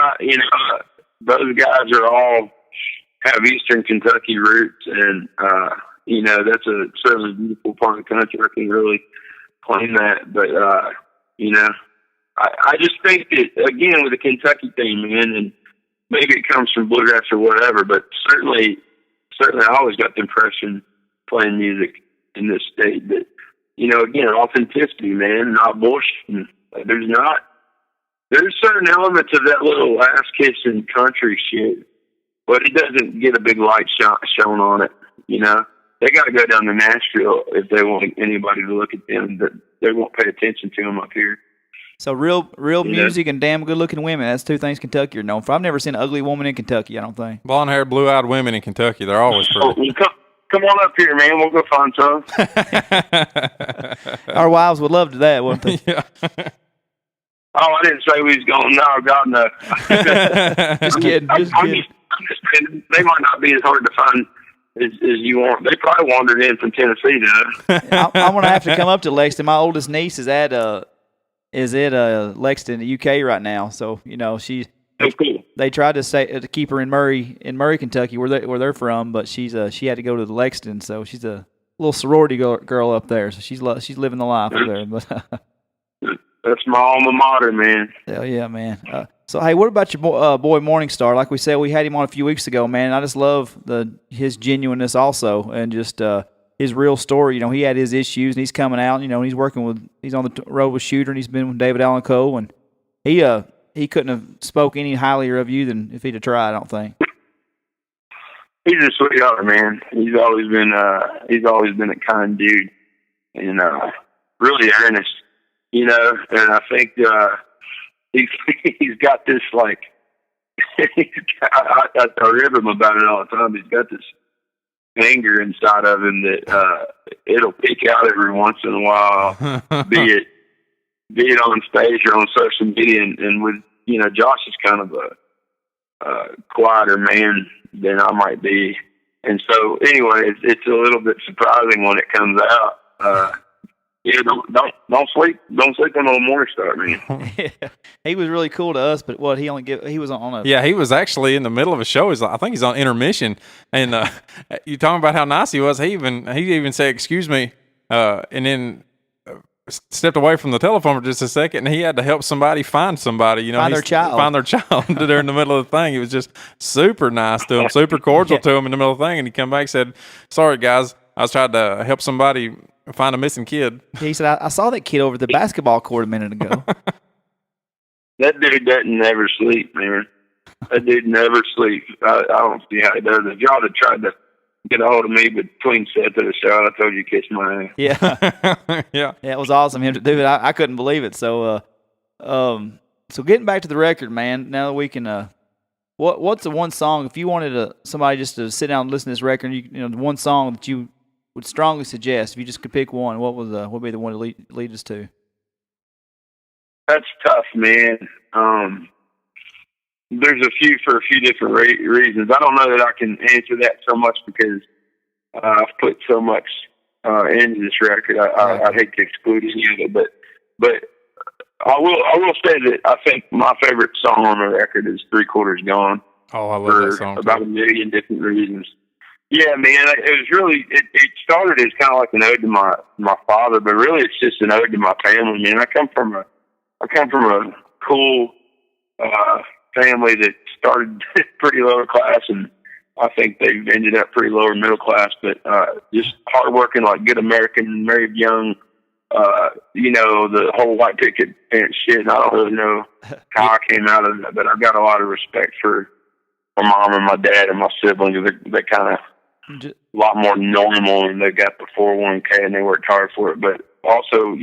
Those guys are all have Eastern Kentucky roots, and that's a certainly beautiful part of the country. I can really claim that, but I just think that, again, with the Kentucky thing, man, and maybe it comes from bluegrass or whatever, but certainly I always got the impression playing music in this state that, again, authenticity, man, not bullshit. There's certain elements of that little ass-kissing country shit, but it doesn't get a big light shown on it, They got to go down to Nashville if they want anybody to look at them, but they won't pay attention to them up here. So real music and damn good-looking women. That's 2 things Kentucky are known for. I've never seen an ugly woman in Kentucky, I don't think. Blonde-haired, blue-eyed women in Kentucky. They're always pretty. Come on up here, man. We'll go find some. Our wives would love that, wouldn't they? Yeah. Oh, I didn't say we was going. No, God, no. Just kidding. I'm just kidding. They might not be as hard to find as you want. They probably wandered in from Tennessee, though. I'm going to have to come up to Lexington. My oldest niece is at Lexington, the UK right now. So, That's cool. they tried to say to keep her in Murray, Kentucky, where they're from, but she had to go to the Lexington, so she's a little sorority girl up there. So she's living the life up there. But that's my alma mater, man. Hell yeah, man. So hey, what about your boy Morningstar? Like we said, we had him on a few weeks ago, man. I just love his genuineness also, and just his real story. You know, he had his issues, and he's coming out. You know, he's on the road with Shooter, and he's been with David Allan Coe, and he couldn't have spoke any highlier of you than if he'd have tried, I don't think. He's a sweetheart, man. He's always been a kind dude, and really earnest, you know. And I think he's got this, like, I rib him about it all the time. He's got this anger inside of him that it'll peek out every once in a while, be it on stage or on social media. And with, you know, Josh is kind of a quieter man than I might be. And so, anyway, it's a little bit surprising when it comes out. Yeah, don't sleep on old Morningstar, man. Yeah. He was really cool to us, but he was on a... Yeah, he was actually in the middle of a show. I think he's on intermission, and you talking about how nice he was. He even said, "Excuse me," and then stepped away from the telephone for just a second, and he had to help somebody find somebody. You know, find their child during the middle of the thing. He was just super nice to him, super cordial to him in the middle of the thing, and he come back and said, "Sorry, guys, I was trying to help somebody find a missing kid." He said, I saw that kid over the basketball court a minute ago. That dude doesn't never sleep, man. That dude never sleeps. I don't see how he does it. If y'all had tried to get a hold of me between sets of the show, I told you to kiss my ass. Yeah. Yeah. Yeah, it was awesome him to do it. I couldn't believe it. So so getting back to the record, man, now that we can what's the one song, if you wanted somebody just to sit down and listen to this record, the one song that you would strongly suggest, if you just could pick one, what would be the one to lead us to? That's tough, man. There's a few for a few different reasons. I don't know that I can answer that so much because I've put so much into this record. I'd hate to exclude any of it, but I will say that I think my favorite song on the record is "Three Quarters Gone." Oh, I love that song too. About a million different reasons. Yeah, man, it was really, it started as kind of like an ode to my father, but really it's just an ode to my family, man. I come from a cool family that started pretty lower class, and I think they've ended up pretty lower middle class, but just hardworking, like good American, married young, the whole white picket fence shit. And I don't really know how I came out of that, but I've got a lot of respect for my mom and my dad and my siblings. They're kind of a lot more normal, and they got the 401k and they worked hard for it, but also,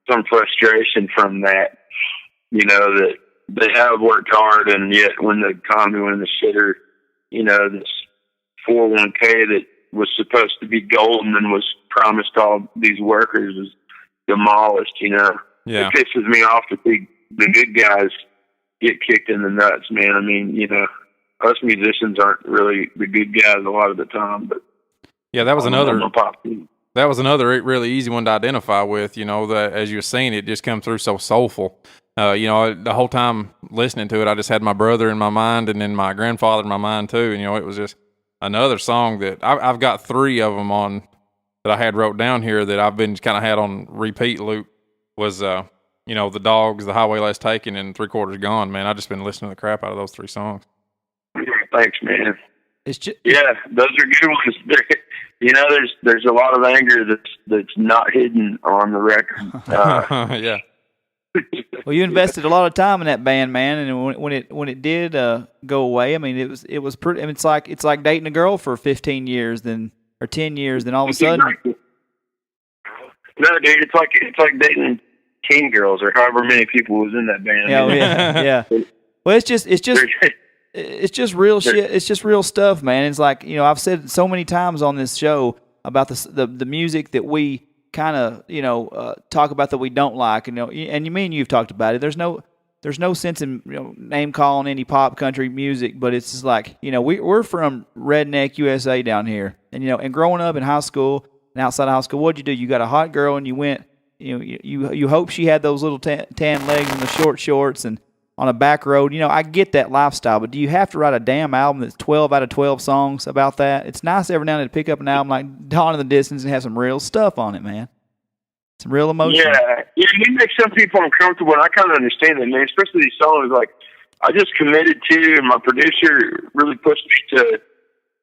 some frustration from that, that they have worked hard, and yet when the economy went in the shitter, this 401k that was supposed to be golden and was promised all these workers is demolished, Yeah. It pisses me off to see the good guys get kicked in the nuts, man. I mean, us musicians aren't really the good guys a lot of the time, but yeah, that was another really easy one to identify with, that as you're seeing it just come through so soulful. The whole time listening to it, I just had my brother in my mind and then my grandfather in my mind too. And, it was just another song that I've got 3 of them on that I had wrote down here that I've been kind of had on repeat loop was, The Dogs, The Highway Less Taken, and 3 Quarters Gone, man. I've just been listening to the crap out of those 3 songs. Thanks, man. It's just, yeah, those are good ones. There's a lot of anger that's not hidden on the record. Yeah. Well, you invested a lot of time in that band, man, and when it did go away, I mean, it was pretty. I mean, it's like dating a girl for 15 years, or 10 years, then all of a sudden. No, dude, it's like dating teen girls or however many people was in that band. Yeah. Well, it's just real shit. It's just real stuff, man. It's like, I've said so many times on this show about the music that we kind of, talk about that we don't like, and you've talked about it. There's no sense in name calling any pop country music, but it's just like, we're from redneck USA down here, and growing up in high school and outside of high school, what'd you do? You got a hot girl and you went, you hope she had those little tan legs and the short shorts, and on a back road. You know, I get that lifestyle, but do you have to write a damn album that's 12 out of 12 songs about that? It's nice every now and then to pick up an album like Dawn in the Distance and have some real stuff on it, man. Some real emotion. Yeah, you make some people uncomfortable, and I kind of understand that, man. Especially these songs, like I just committed to, and my producer really pushed me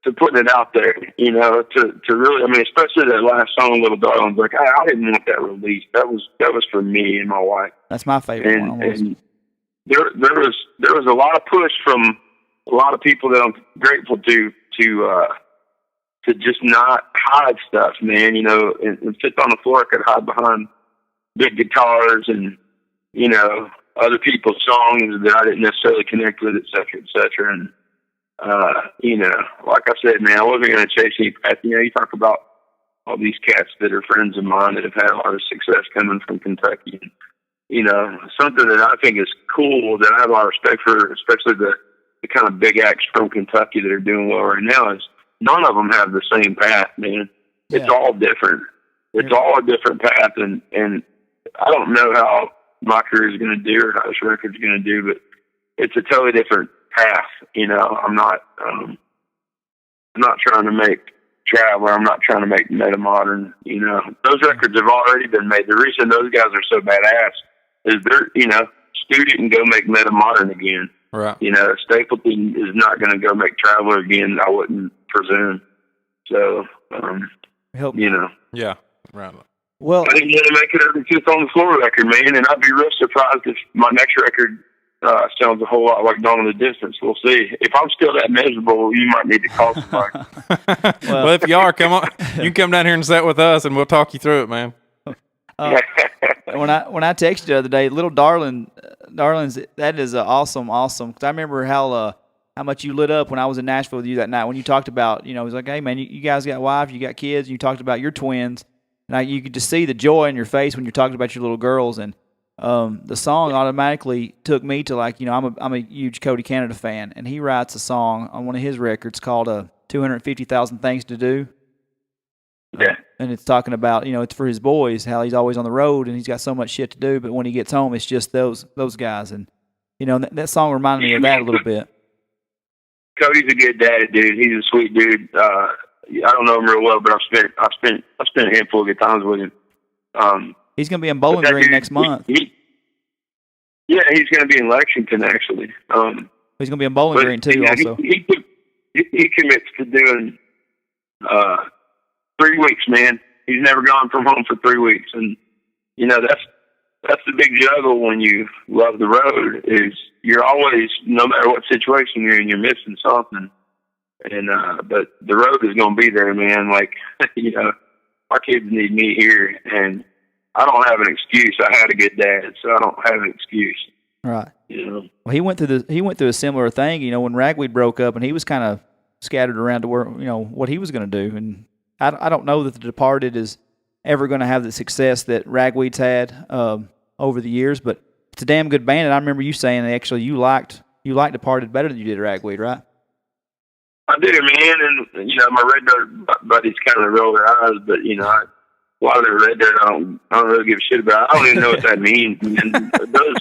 to putting it out there. You know, to really, I mean, especially that last song, "Little Darling." Like I didn't want that released. That was for me and my wife. That's my favorite one. And there was a lot of push from a lot of people that I'm grateful to just not hide stuff, man, you know, and sit on the floor. I could hide behind big guitars and, you know, other people's songs that I didn't necessarily connect with, et cetera, et cetera. And, you know, like I said, man, I wasn't going to chase any path. You know, you talk about all these cats that are friends of mine that have had a lot of success coming from Kentucky. And, you know, something that I think is cool that I have a lot of respect for, especially the kind of big acts from Kentucky that are doing well right now, is none of them have the same path, man. It's all different. It's all a different path, and I don't know how my career is going to do or how this record's going to do, but it's a totally different path. You know, I'm not trying to make Traveler. I'm not trying to make Meta Modern. You know, those records have already been made. The reason those guys are so badass is they're, you know, Stu didn't go make Meta Modern again. Right. You know, Stapleton is not going to go make Traveler again, I wouldn't presume. So, you know. Yeah, right. Well, I didn't want to make it every Fifth on the Floor record, man, and I'd be real surprised if my next record sounds a whole lot like Dawn in the Distance. We'll see. If I'm still that miserable, you might need to call somebody. Well, if you are, come on. You can come down here and sit with us, and we'll talk you through it, man. When I texted you the other day, Little Darlings, that is awesome. Because I remember how much you lit up when I was in Nashville with you that night. When you talked about, you know, it was like, hey man, you guys got wives, you got kids, and you talked about your twins, and you could just see the joy in your face when you're talking about your little girls. And the song automatically took me to, like, you know, I'm a huge Cody Canada fan, and he writes a song on one of his records called 250,000 Things to Do. Yeah. And it's talking about, you know, it's for his boys, how he's always on the road and he's got so much shit to do, but when he gets home, it's just those guys. And, you know, that song reminded me of that a little bit. Cody's a good daddy, dude. He's a sweet dude. I don't know him real well, but I've spent a handful of good times with him. He's going to be in Bowling Green next month. He's going to be in Lexington, actually. He's going to be in Bowling Green, too, also. He commits to doing 3 weeks, man. He's never gone from home for 3 weeks. And, you know, that's the big juggle when you love the road, is you're always, no matter what situation you're in, you're missing something. And, but the road is going to be there, man. Like, you know, our kids need me here, and I don't have an excuse. I had a good dad, so I don't have an excuse. Right. You know? Well, he went through a similar thing, you know, when Ragweed broke up, and he was kind of scattered around to where, you know, what he was going to do. And I don't know that The Departed is ever going to have the success that Ragweed's had over the years, but it's a damn good band. And I remember you saying that actually you liked Departed better than you did Ragweed, right? I do, man. And, you know, my Red Dirt buddies kind of roll their eyes, but, you know, a lot of the Red Dirt I don't really give a shit about. I don't even know what that means. And those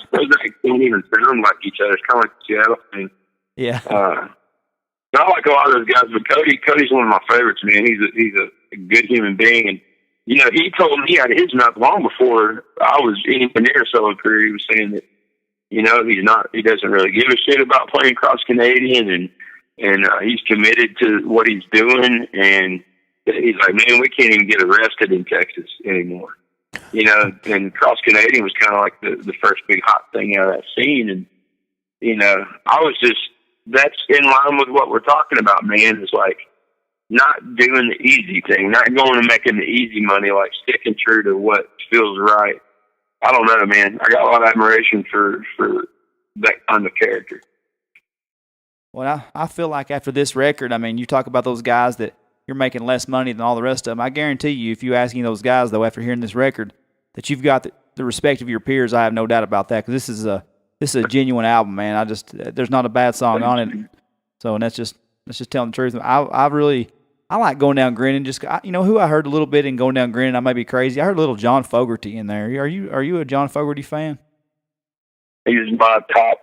don't even sound like each other. It's kind of like the Seattle thing. Yeah. I like a lot of those guys, but Cody's one of my favorites, man. He's a good human being, and, you know, he told me out of his mouth long before I was anywhere near a solo career. He was saying that, you know, he doesn't really give a shit about playing cross Canadian, and he's committed to what he's doing, and he's like, man, we can't even get arrested in Texas anymore. You know, and cross Canadian was kind of like the first big hot thing out of that scene, and, you know, that's in line with what we're talking about, man. Is like not doing the easy thing, not going and making the easy money, like sticking true to what feels right. I don't know, man. I got a lot of admiration for that kind of character. Well, I feel like after this record, I mean, you talk about those guys that you're making less money than all the rest of them. I guarantee you, if you ask any of those guys, though, after hearing this record, that you've got the respect of your peers. I have no doubt about that, because this is a genuine album, man. There's not a bad song on it. So, and that's just telling the truth. I like Going Down Grinning. You know who I heard a little bit in Going Down Grinning? I may be crazy. I heard a little John Fogerty in there. Are you a John Fogerty fan? He's my top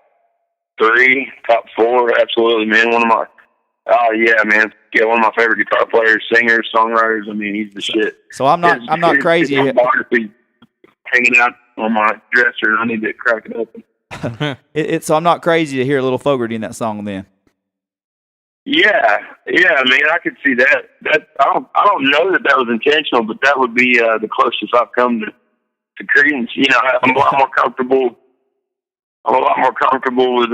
3, top 4, absolutely, man. One of my favorite guitar players, singers, songwriters. I mean, he's the shit. So I'm not crazy. His biography hanging out on my dresser, and I need to crack it open. So I'm not crazy to hear a little Fogerty in that song then. Yeah, man, I could see that. I don't know that was intentional, but that would be the closest I've come to Creedence. You know, I'm a lot more comfortable. I'm a lot more comfortable with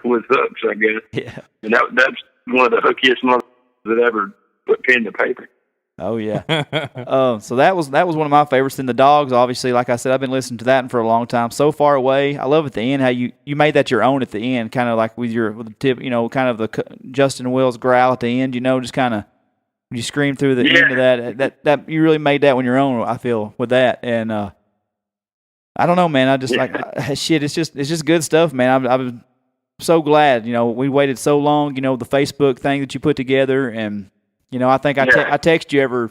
with hooks, I guess. Yeah, and that's one of the hookiest ones that ever put pen to paper. Oh yeah. So that was one of my favorites. Then the Dogs, obviously, like I said, I've been listening to that for a long time. So Far Away, I love at the end how you made that your own at the end, kind of like with the tip, you know, kind of the Justin Wells growl at the end, you know, just kind of you scream through the end of that you really made that one your own. I feel with that, and I don't know, man. I just shit. It's just good stuff, man. I'm so glad, you know, we waited so long. You know, the Facebook thing that you put together and. You know, I think I text you every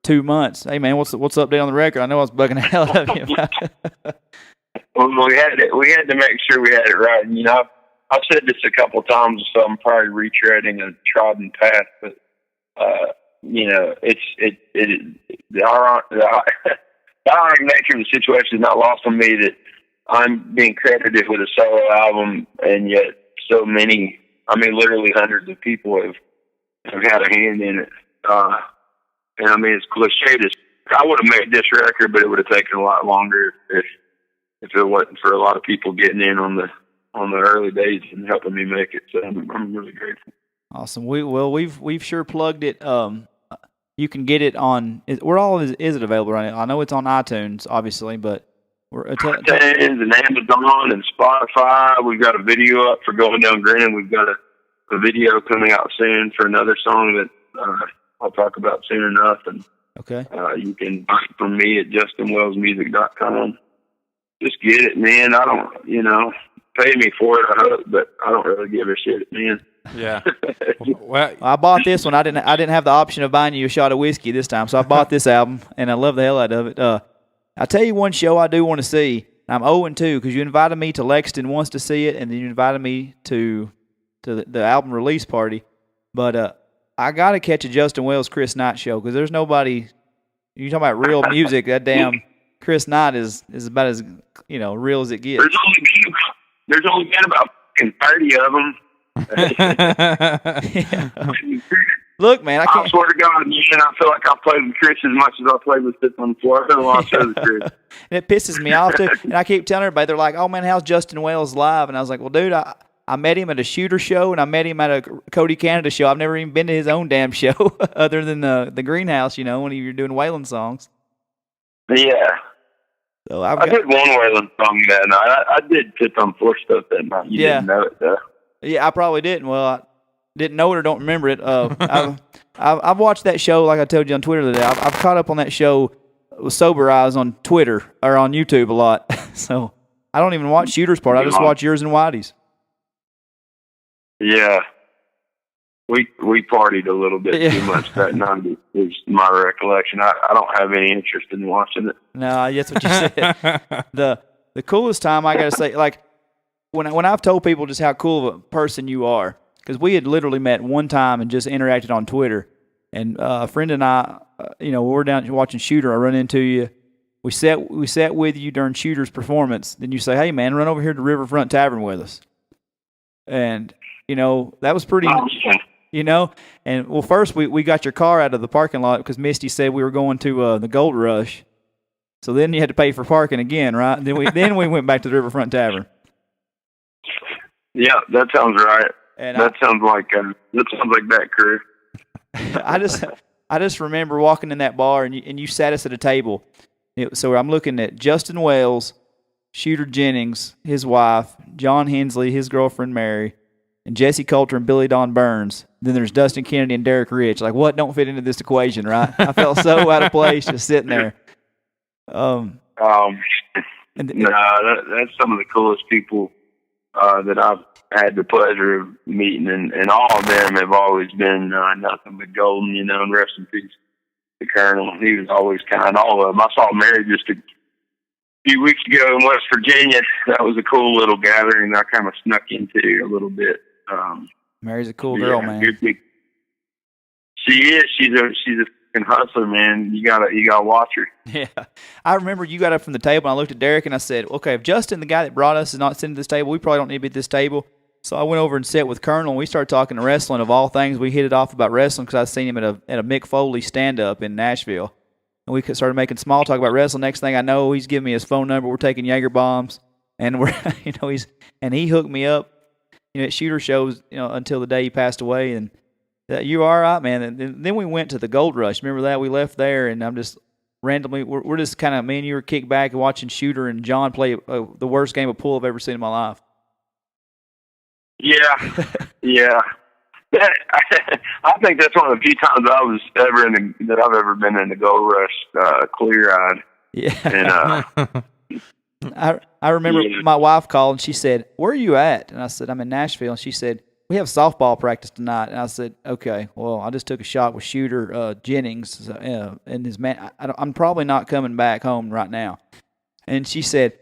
2 months. Hey, man, what's the update on the record? I know I was bugging the hell out of you. Well, we had to make sure we had it right. And, you know, I've said this a couple of times, so I'm probably retreading a trodden path. But you know, the ironic nature of the situation is not lost on me that I'm being credited with a solo album, and yet so many, I mean, literally hundreds of people have had a hand in it. And I mean, it's cliche to I would have made this record, but it would have taken a lot longer if it wasn't for a lot of people getting in on the early days and helping me make it. So I'm really grateful. Awesome. We've sure plugged it. You can get it on. Where all is it available right now? I know it's on iTunes, obviously, but iTunes and Amazon and Spotify. We've got a video up for Going Down Grinning. We've got a video coming out soon for another song that I'll talk about soon enough. And okay, you can buy it from me at justinwellsmusic.com. Just get it, man. I don't, pay me for it, I hope, but I don't really give a shit, man. Yeah. Well, I bought this one. I didn't have the option of buying you a shot of whiskey this time, so I bought this album, and I love the hell out of it. I'll tell you one show I do want to see. I'm 0-2 because you invited me to Lexington once to see it, and then you invited me to the album release party. But I got to catch a Justin Wells Chris Knight show because there's nobody. You talking about real music? That damn Chris Knight is about as real as it gets. There's only been about 30 of them. Look, man, I swear to God, man, I feel like I played with Chris as much as I played with Fifth on the Floor. I've been a lot of shows with Chris. And it pisses me off, too. And I keep telling everybody, they're like, oh, man, how's Justin Wells live? And I was like, well, dude, I met him at a Shooter show, and I met him at a Cody Canada show. I've never even been to his own damn show other than the Greenhouse, when you're doing Waylon songs. Yeah. So I did one Waylon song that night. I did Fifth on the Floor stuff that night. You didn't know it, though. Yeah, I probably didn't. Well, I didn't know it or don't remember it. I've watched that show, like I told you on Twitter today. I've caught up on that show with sober eyes on Twitter or on YouTube a lot. So I don't even watch Shooter's part. I just watch yours and Whitey's. Yeah. We partied a little bit too much that night is my recollection. I don't have any interest in watching it. No, that's what you said. The coolest time, I got to say, like, when I've told people just how cool of a person you are, because we had literally met one time and just interacted on Twitter, and a friend and I, we were down watching Shooter. I run into you. We sat with you during Shooter's performance. Then you say, "Hey, man, run over here to Riverfront Tavern with us." And that was pretty. And well, first we got your car out of the parking lot because Misty said we were going to the Gold Rush. So then you had to pay for parking again, right? Then we went back to the Riverfront Tavern. Yeah, that sounds right. And that sounds like that crew. I just remember walking in that bar and you sat us at a table. So I'm looking at Justin Wells, Shooter Jennings, his wife, John Hensley, his girlfriend Mary, and Jesse Coulter and Billy Don Burns. Then there's Dustin Kennedy and Derek Rich. Like, what don't fit into this equation, right? I felt so out of place just sitting there. That's some of the coolest people that I've had the pleasure of meeting, and all of them have always been nothing but golden, and rest in peace, the Colonel. He was always kind. All of them. I saw Mary just few weeks ago in West Virginia. That was a cool little gathering I kind of snuck into a little bit. Mary's a cool girl, man. She is. She's a fucking hustler, man. You gotta watch her. Yeah, I remember you got up from the table and I looked at Derek and I said, "Okay, if Justin, the guy that brought us, is not sitting at this table, we probably don't need to be at this table." So I went over and sat with Colonel, and we started talking to wrestling. Of all things, we hit it off about wrestling because I seen him at a Mick Foley stand-up in Nashville. And we started making small talk about wrestling. Next thing I know, he's giving me his phone number. We're taking Jaeger bombs, and we're, he hooked me up, at Shooter shows, until the day he passed away. And you are right, man. And then we went to the Gold Rush. Remember that? We left there, and I'm just randomly, we're just kind of, me and you were kicked back and watching Shooter and John play the worst game of pool I've ever seen in my life. Yeah, yeah. I think that's one of the few times that I've ever been in the Gold Rush clear-eyed. Yeah. And I remember my wife called and she said, "Where are you at?" And I said, "I'm in Nashville." And she said, "We have softball practice tonight." And I said, "Okay, well, I just took a shot with Shooter Jennings and his man. I'm probably not coming back home right now." And she said,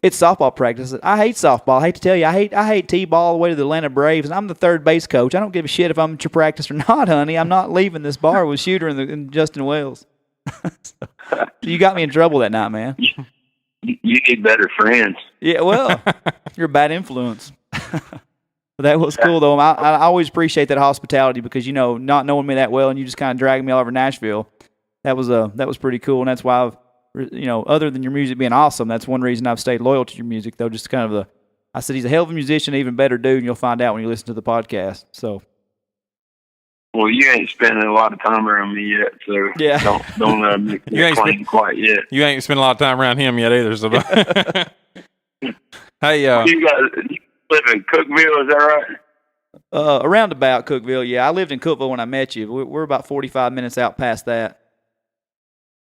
"It's softball practice." I said, "I hate softball. I hate to tell you, I hate T-ball all the way to the Atlanta Braves, and I'm the third base coach. I don't give a shit if I'm at your practice or not, honey. I'm not leaving this bar with Shooter and Justin Wells." So, you got me in trouble that night, man. You need better friends. Yeah, well, you're a bad influence. But that was cool, though. I always appreciate that hospitality because, not knowing me that well and you just kind of dragging me all over Nashville, that was pretty cool, and that's why I've, other than your music being awesome, that's one reason I've stayed loyal to your music, though. Just kind of I said he's a hell of a musician, even better dude, and you'll find out when you listen to the podcast. So, well, you ain't spending a lot of time around me yet, so yeah. don't let me claim quite yet. You ain't spent a lot of time around him yet either. So, hey, you live in Cookeville, is that right? Around about Cookeville, yeah. I lived in Cookeville when I met you. We're about 45 minutes out past that.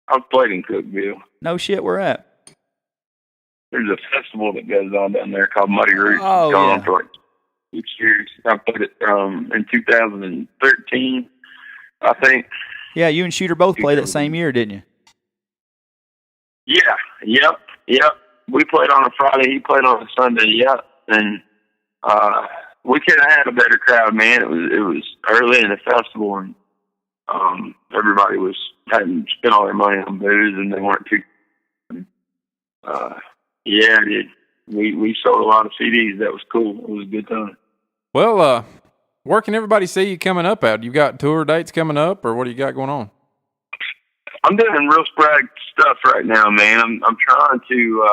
I've played in Cookeville. No shit, where at? There's a festival that goes on down there called Muddy Roots. Oh, it's gone yeah. on for 6 years. I played it in 2013, I think. Yeah, you and Shooter both played that same year, didn't you? Yeah, yep. We played on a Friday, he played on a Sunday, yep. And we could have had a better crowd, man. It was early in the festival, and everybody hadn't spent all their money on booze, and they weren't too. Yeah, dude. We sold a lot of CDs. That was cool. It was a good time. Well, where can everybody see you coming up at? You got tour dates coming up, or what do you got going on? I'm doing real sporadic stuff right now, man. I'm trying to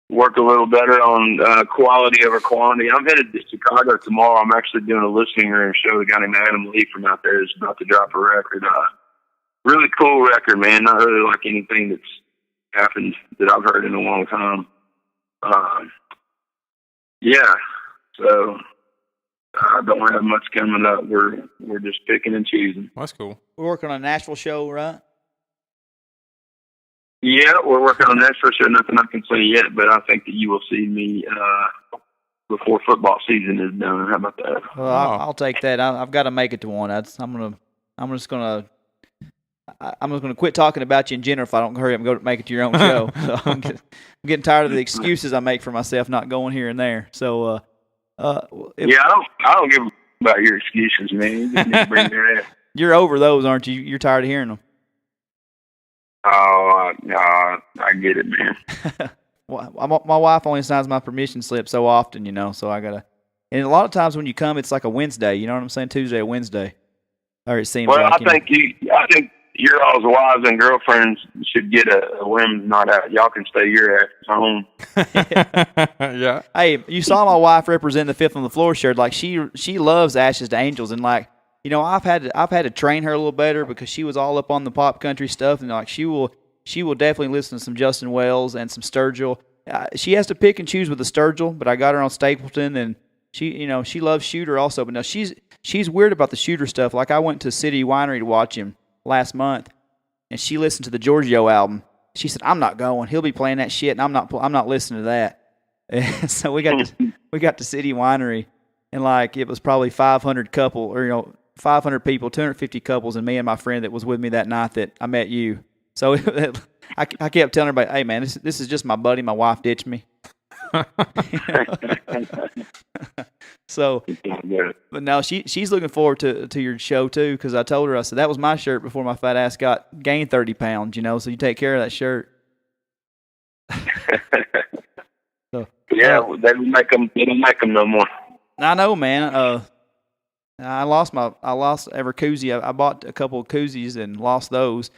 work a little better on quality over quantity. I'm headed to Chicago tomorrow. I'm actually doing a listening room show. A guy named Adam Lee from out there is about to drop a record. Really cool record, man. Not really like anything that's happened that I've heard in a long time. Yeah, so I don't have much coming up. We're just picking and choosing. That's cool. We're working on a Nashville show, right? Yeah, we're working on that for sure. Nothing I can say yet, but I think that you will see me before football season is done. How about that? Well, I'll take that. I've got to make it to one. I'm just gonna quit talking about you in general if I don't hurry up and go make it to your own show. So I'm getting tired of the excuses I make for myself not going here and there. So, I don't give a about your excuses, man. You just need to bring your ass. You're over those, aren't you? You're tired of hearing them. Oh, no, I get it, man. Well, my wife only signs my permission slip so often, so I gotta. And a lot of times when you come, it's like a Wednesday. You know what I'm saying? Tuesday or Wednesday, or it seems. Well, like, I think your all's wives and girlfriends should get a women's night out. Y'all can stay your asses home. Yeah. Hey, you saw my wife represent the Fifth on the Floor shirt. Like she loves Ashes to Angels, and like. I've had to train her a little better because she was all up on the pop country stuff, and like she will definitely listen to some Justin Wells and some Sturgill. She has to pick and choose with the Sturgill, but I got her on Stapleton, and she loves Shooter also. But no, she's weird about the Shooter stuff. Like I went to City Winery to watch him last month, and she listened to the Giorgio album. She said, "I'm not going. He'll be playing that shit, and I'm not listening to that." And so we got to City Winery, and like it was probably 500 couple or 500 people, 250 couples, and me and my friend that was with me that night that I met you. So I kept telling everybody, "Hey, man, this is just my buddy. My wife ditched me." So, but no, she's looking forward to your show too, because I told her, I said, that was my shirt before my fat ass gained 30 pounds, so you take care of that shirt. So, yeah, they don't make them no more. I know, man. I lost every koozie. I bought a couple of koozies and lost those.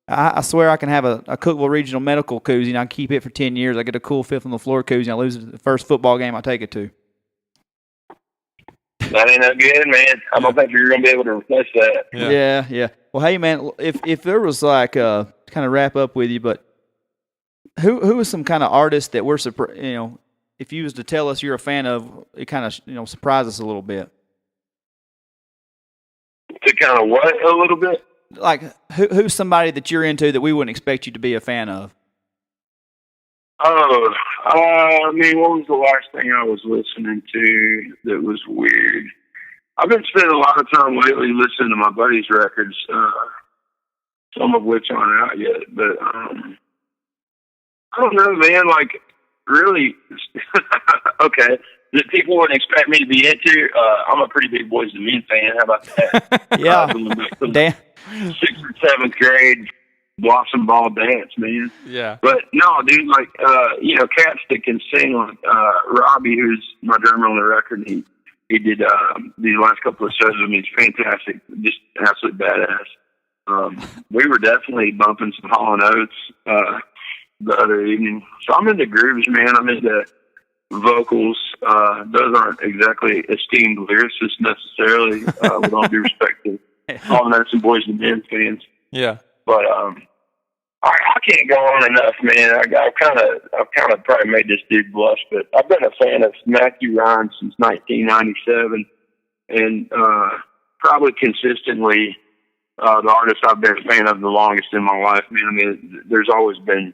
I swear I can have a Cookeville Regional Medical koozie, and I can keep it for 10 years. I get a cool fifth on the floor koozie, and I lose the first football game I take it to. That ain't no good, man. I don't think you're going to be able to replace that. Yeah. Well, hey, man, if there was like kind of wrap up with you, but who is some kind of artist that we're if you was to tell us you're a fan of, it kind of surprise us a little bit. To kind of what a little bit? Like who's somebody that you're into that we wouldn't expect you to be a fan of? Oh, I mean, what was the last thing I was listening to that was weird? I've been spending a lot of time lately listening to my buddy's records, some of which aren't out yet. But I don't know, man. Like, really, okay. That people wouldn't expect me to be into. I'm a pretty big Boys II Men fan. How about that? Yeah. Damn. 6th or 7th grade. Blossom Ball Dance, man. Yeah. But no, dude, like, cats that can sing, like, Robbie, who's my drummer on the record, he did, these last couple of shows with me. He's fantastic. Just absolute badass. We were definitely bumping some Hall & Oates, the other evening. So I'm into grooves, man. I'm into vocals. Those aren't exactly esteemed lyricists necessarily, with all due respect to Hall & Oates and Boys II Men fans. Yeah. But I can't go on enough, man. I've kind of probably made this dude blush, but I've been a fan of Matthew Ryan since 1997, and probably consistently the artist I've been a fan of the longest in my life. Man, I mean, there's always been,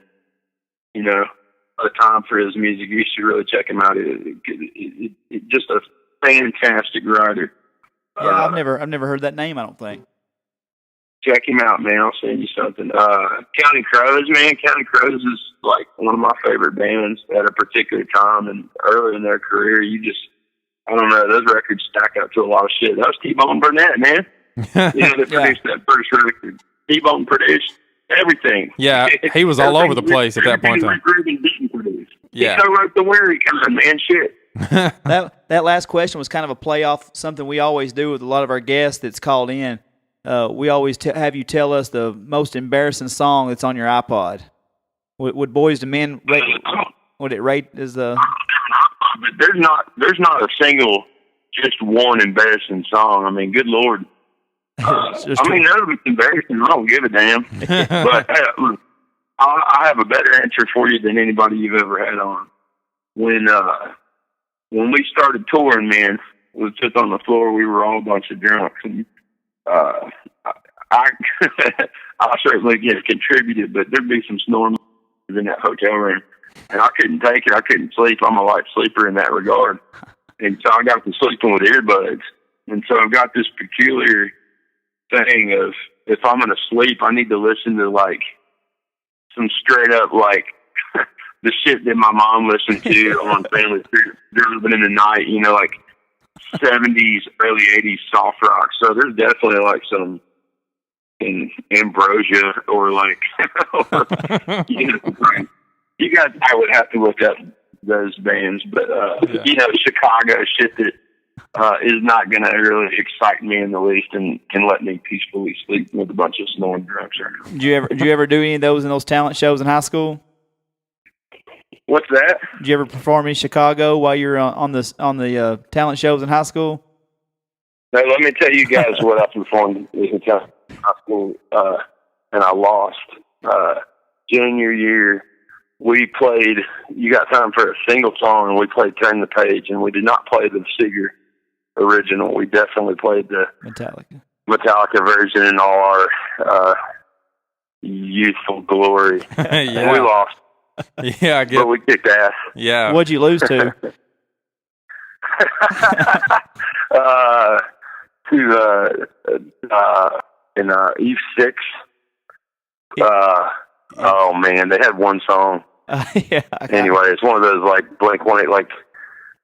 a time for his music. You should really check him out. It just a fantastic writer. Yeah, I've never heard that name, I don't think. Check him out, man. I'll send you something. Counting Crows, man. Counting Crows is like one of my favorite bands at a particular time and early in their career. I don't know, those records stack up to a lot of shit. That was T-Bone Burnett, man. That produced that first record. T-Bone produced everything. Yeah, he was all over the place at that point in time. Yeah. He co-wrote the Weary Kind, man. Shit. That last question was kind of a play off something we always do with a lot of our guests that's called in. We always have you tell us the most embarrassing song that's on your iPod. Would Boys II Men rate? Would it rate as the? But there's not a single, just one embarrassing song. I mean, good Lord. None of it's embarrassing. I don't give a damn. But I have a better answer for you than anybody you've ever had on. When we started touring, man, we took on the floor. We were all a bunch of drunks, and I certainly contributed, but there'd be some snoring in that hotel room, and I couldn't take it. I couldn't sleep. I'm a light sleeper in that regard, and so I got to sleeping with earbuds. And so I've got this peculiar thing of, if I'm going to sleep, I need to listen to like some straight up like the shit that my mom listened to on Family Driven in the Night, like 70s, early 80s soft rock. So there's definitely like some Ambrosia or like, you guys, I would have to look up those bands, but Chicago shit that is not going to really excite me in the least and can let me peacefully sleep with a bunch of snoring drunks. Did you ever do any of those in those talent shows in high school? What's that? Did you ever perform in Chicago while you were on the talent shows in high school? Now, let me tell you guys what I performed in high school, and I lost. Junior year, we played You Got Time for a Single Song, and we played Turn the Page, and we did not play the Seeger original. We definitely played the Metallica version in all our youthful glory. And we lost. Yeah, I get. But we kicked ass. Yeah. What'd you lose to? In Eve 6. Oh man, they had one song. Yeah. Anyway, it's one of those like Blink-182,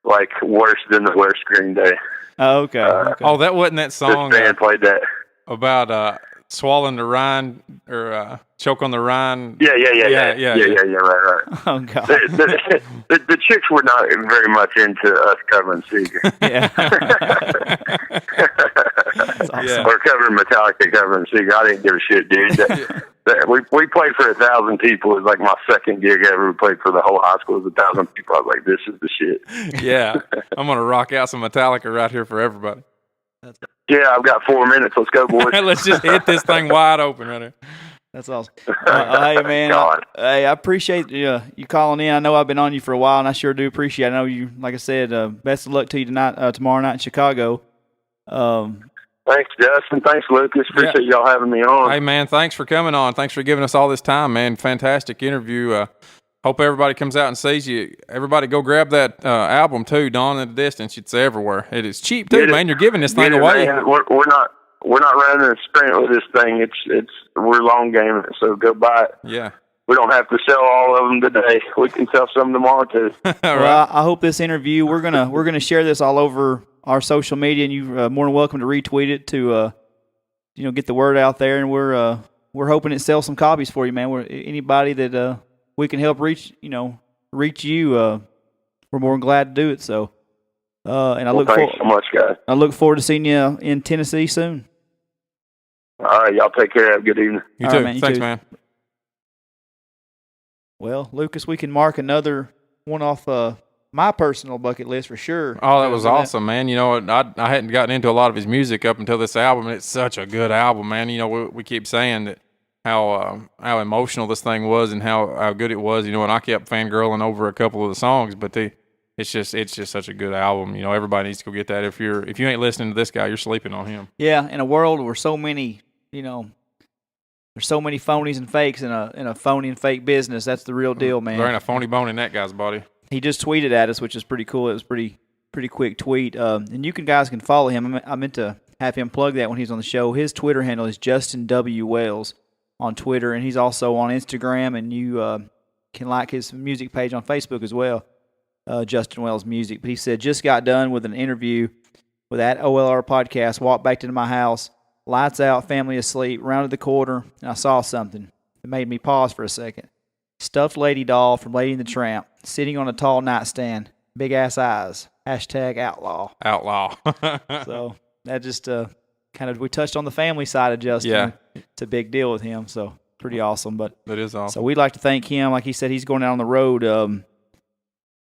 like worse than the worst Green Day. Oh, okay. Oh, that wasn't that song. This band played that about swallowing the rind or choke on the rind. Yeah. Right. Oh God. The chicks were not very much into us covering Seeger. Yeah. That's awesome. Yeah. Or covering Metallica, covering Seeger. I didn't give a shit, dude. We played for 1,000 people. It was like my second gig ever. We played for the whole high school. It was 1,000 people. I was like, this is the shit. Yeah. I'm going to rock out some Metallica right here for everybody. Yeah, I've got 4 minutes. Let's go, boys. Let's just hit this thing wide open right here. That's awesome. Hey, man. I appreciate you calling in. I know I've been on you for a while, and I sure do appreciate it. I know you, like I said, best of luck to you tomorrow night in Chicago. Thanks, Justin. Thanks, Lucas. Appreciate y'all having me on. Hey, man, thanks for coming on. Thanks for giving us all this time, man. Fantastic interview. Hope everybody comes out and sees you. Everybody go grab that album, too, Dawn in the Distance. It's everywhere. It is cheap, too, man. You're giving this thing away. Man. We're not running a sprint with this thing. We're long gaming it, so go buy it. Yeah. We don't have to sell all of them today. We can sell some tomorrow, too. Well, I hope this interview, we're gonna share this all over our social media, and you're more than welcome to retweet it to get the word out there. And we're hoping it sells some copies for you, man. Anybody that we can help reach you, we're more than glad to do it. So, and thanks so much, guys. I look forward to seeing you in Tennessee soon. All right, y'all take care. Have a good evening. You too. Man, thanks, man. Well, Lucas, we can mark another one off my personal bucket list for sure. Oh, that was awesome, man. I hadn't gotten into a lot of his music up until this album, and it's such a good album, man. We keep saying that how emotional this thing was and how good it was, and I kept fangirling over a couple of the songs, but it's just such a good album. Everybody needs to go get that. If you ain't listening to this guy, you're sleeping on him. Yeah, in a world where so many, there's so many phonies and fakes in a phony and fake business. That's the real deal, man. There ain't a phony bone in that guy's body. He just tweeted at us, which is pretty cool. It was pretty quick tweet. And you guys can follow him. I meant to have him plug that when he's on the show. His Twitter handle is Justin W. Wells on Twitter, and he's also on Instagram. And you can like his music page on Facebook as well, Justin Wells Music. But he said, just got done with an interview with that OLR podcast. Walked back into my house, lights out, family asleep. Rounded the corner, and I saw something. It made me pause for a second. Stuffed lady doll from Lady and the Tramp, sitting on a tall nightstand, big ass eyes. #outlaw. Outlaw. So that just kind of, we touched on the family side of Justin. Yeah. It's a big deal with him, so pretty awesome. But that is awesome. So we'd like to thank him. Like he said, he's going out on the road.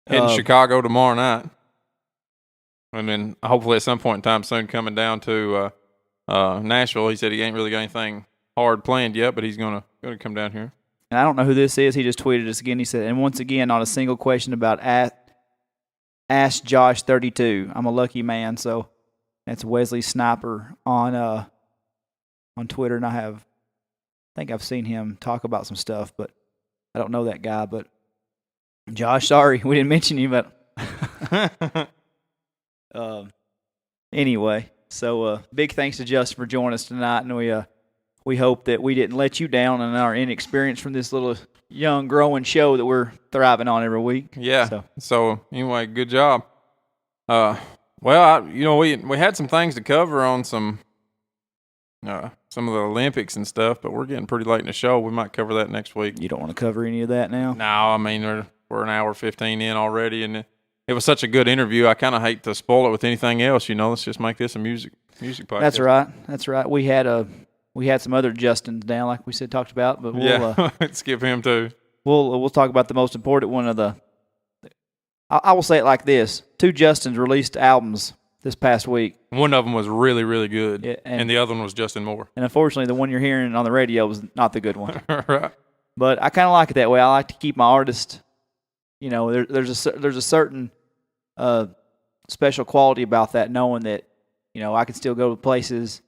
Heading Chicago tomorrow night. And then hopefully at some point in time soon coming down to Nashville. He said he ain't really got anything hard planned yet, but he's gonna come down here. And I don't know who this is. He just tweeted us again. He said, and once again, not a single question about Ask Josh 32. I'm a lucky man. So that's Wesley Sniper on Twitter, and I think I've seen him talk about some stuff, but I don't know that guy. But Josh, sorry we didn't mention you, but anyway. So big thanks to Justin for joining us tonight, and we hope that we didn't let you down in our inexperience from this little young, growing show that we're thriving on every week. Yeah. So anyway, good job. We had some things to cover on some of the Olympics and stuff, but we're getting pretty late in the show. We might cover that next week. You don't want to cover any of that now? No, I mean, we're an hour 15 in already, and it was such a good interview. I kind of hate to spoil it with anything else. Let's just make this a music podcast. That's right. We had some other Justins down, like we talked about, but we'll skip him too. We'll talk about the most important one of the. I will say it like this: 2 Justins released albums this past week. One of them was really, really good, yeah, and the other one was Justin Moore. And unfortunately, the one you're hearing on the radio was not the good one. Right. But I kind of like it that way. I like to keep my artist. There's a certain special quality about that, knowing that I can still go to places.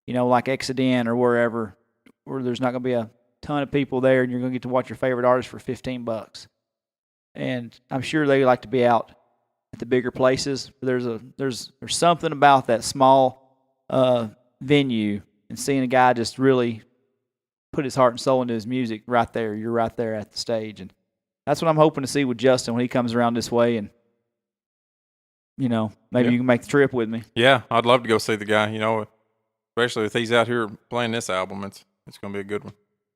Like Exodus or wherever, where there's not going to be a ton of people there, and you're going to get to watch your favorite artist for $15. And I'm sure they like to be out at the bigger places. But there's something about that small venue and seeing a guy just really put his heart and soul into his music right there. You're right there at the stage. And that's what I'm hoping to see with Justin when he comes around this way. And, maybe you can make the trip with me. Yeah, I'd love to go see the guy, especially if he's out here playing this album. It's going to be a good one.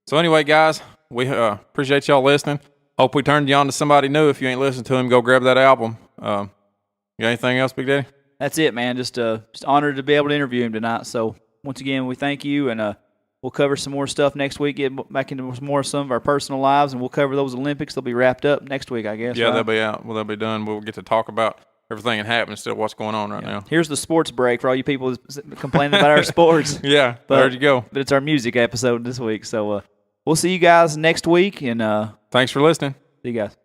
So anyway, guys, we appreciate y'all listening. Hope we turned you on to somebody new. If you ain't listened to him, go grab that album. You got anything else, Big Daddy? That's it, man. Just honored to be able to interview him tonight. So once again, we thank you, and we'll cover some more stuff next week, get back into some of our personal lives, and we'll cover those Olympics. They'll be wrapped up next week, I guess. Yeah, right? they'll be out. Well, they'll be done. We'll get to talk about everything that happened instead of what's going on right now. Here's the sports break for all you people complaining about our sports. Yeah, there you go. But it's our music episode this week. So we'll see you guys next week. And thanks for listening. See you guys.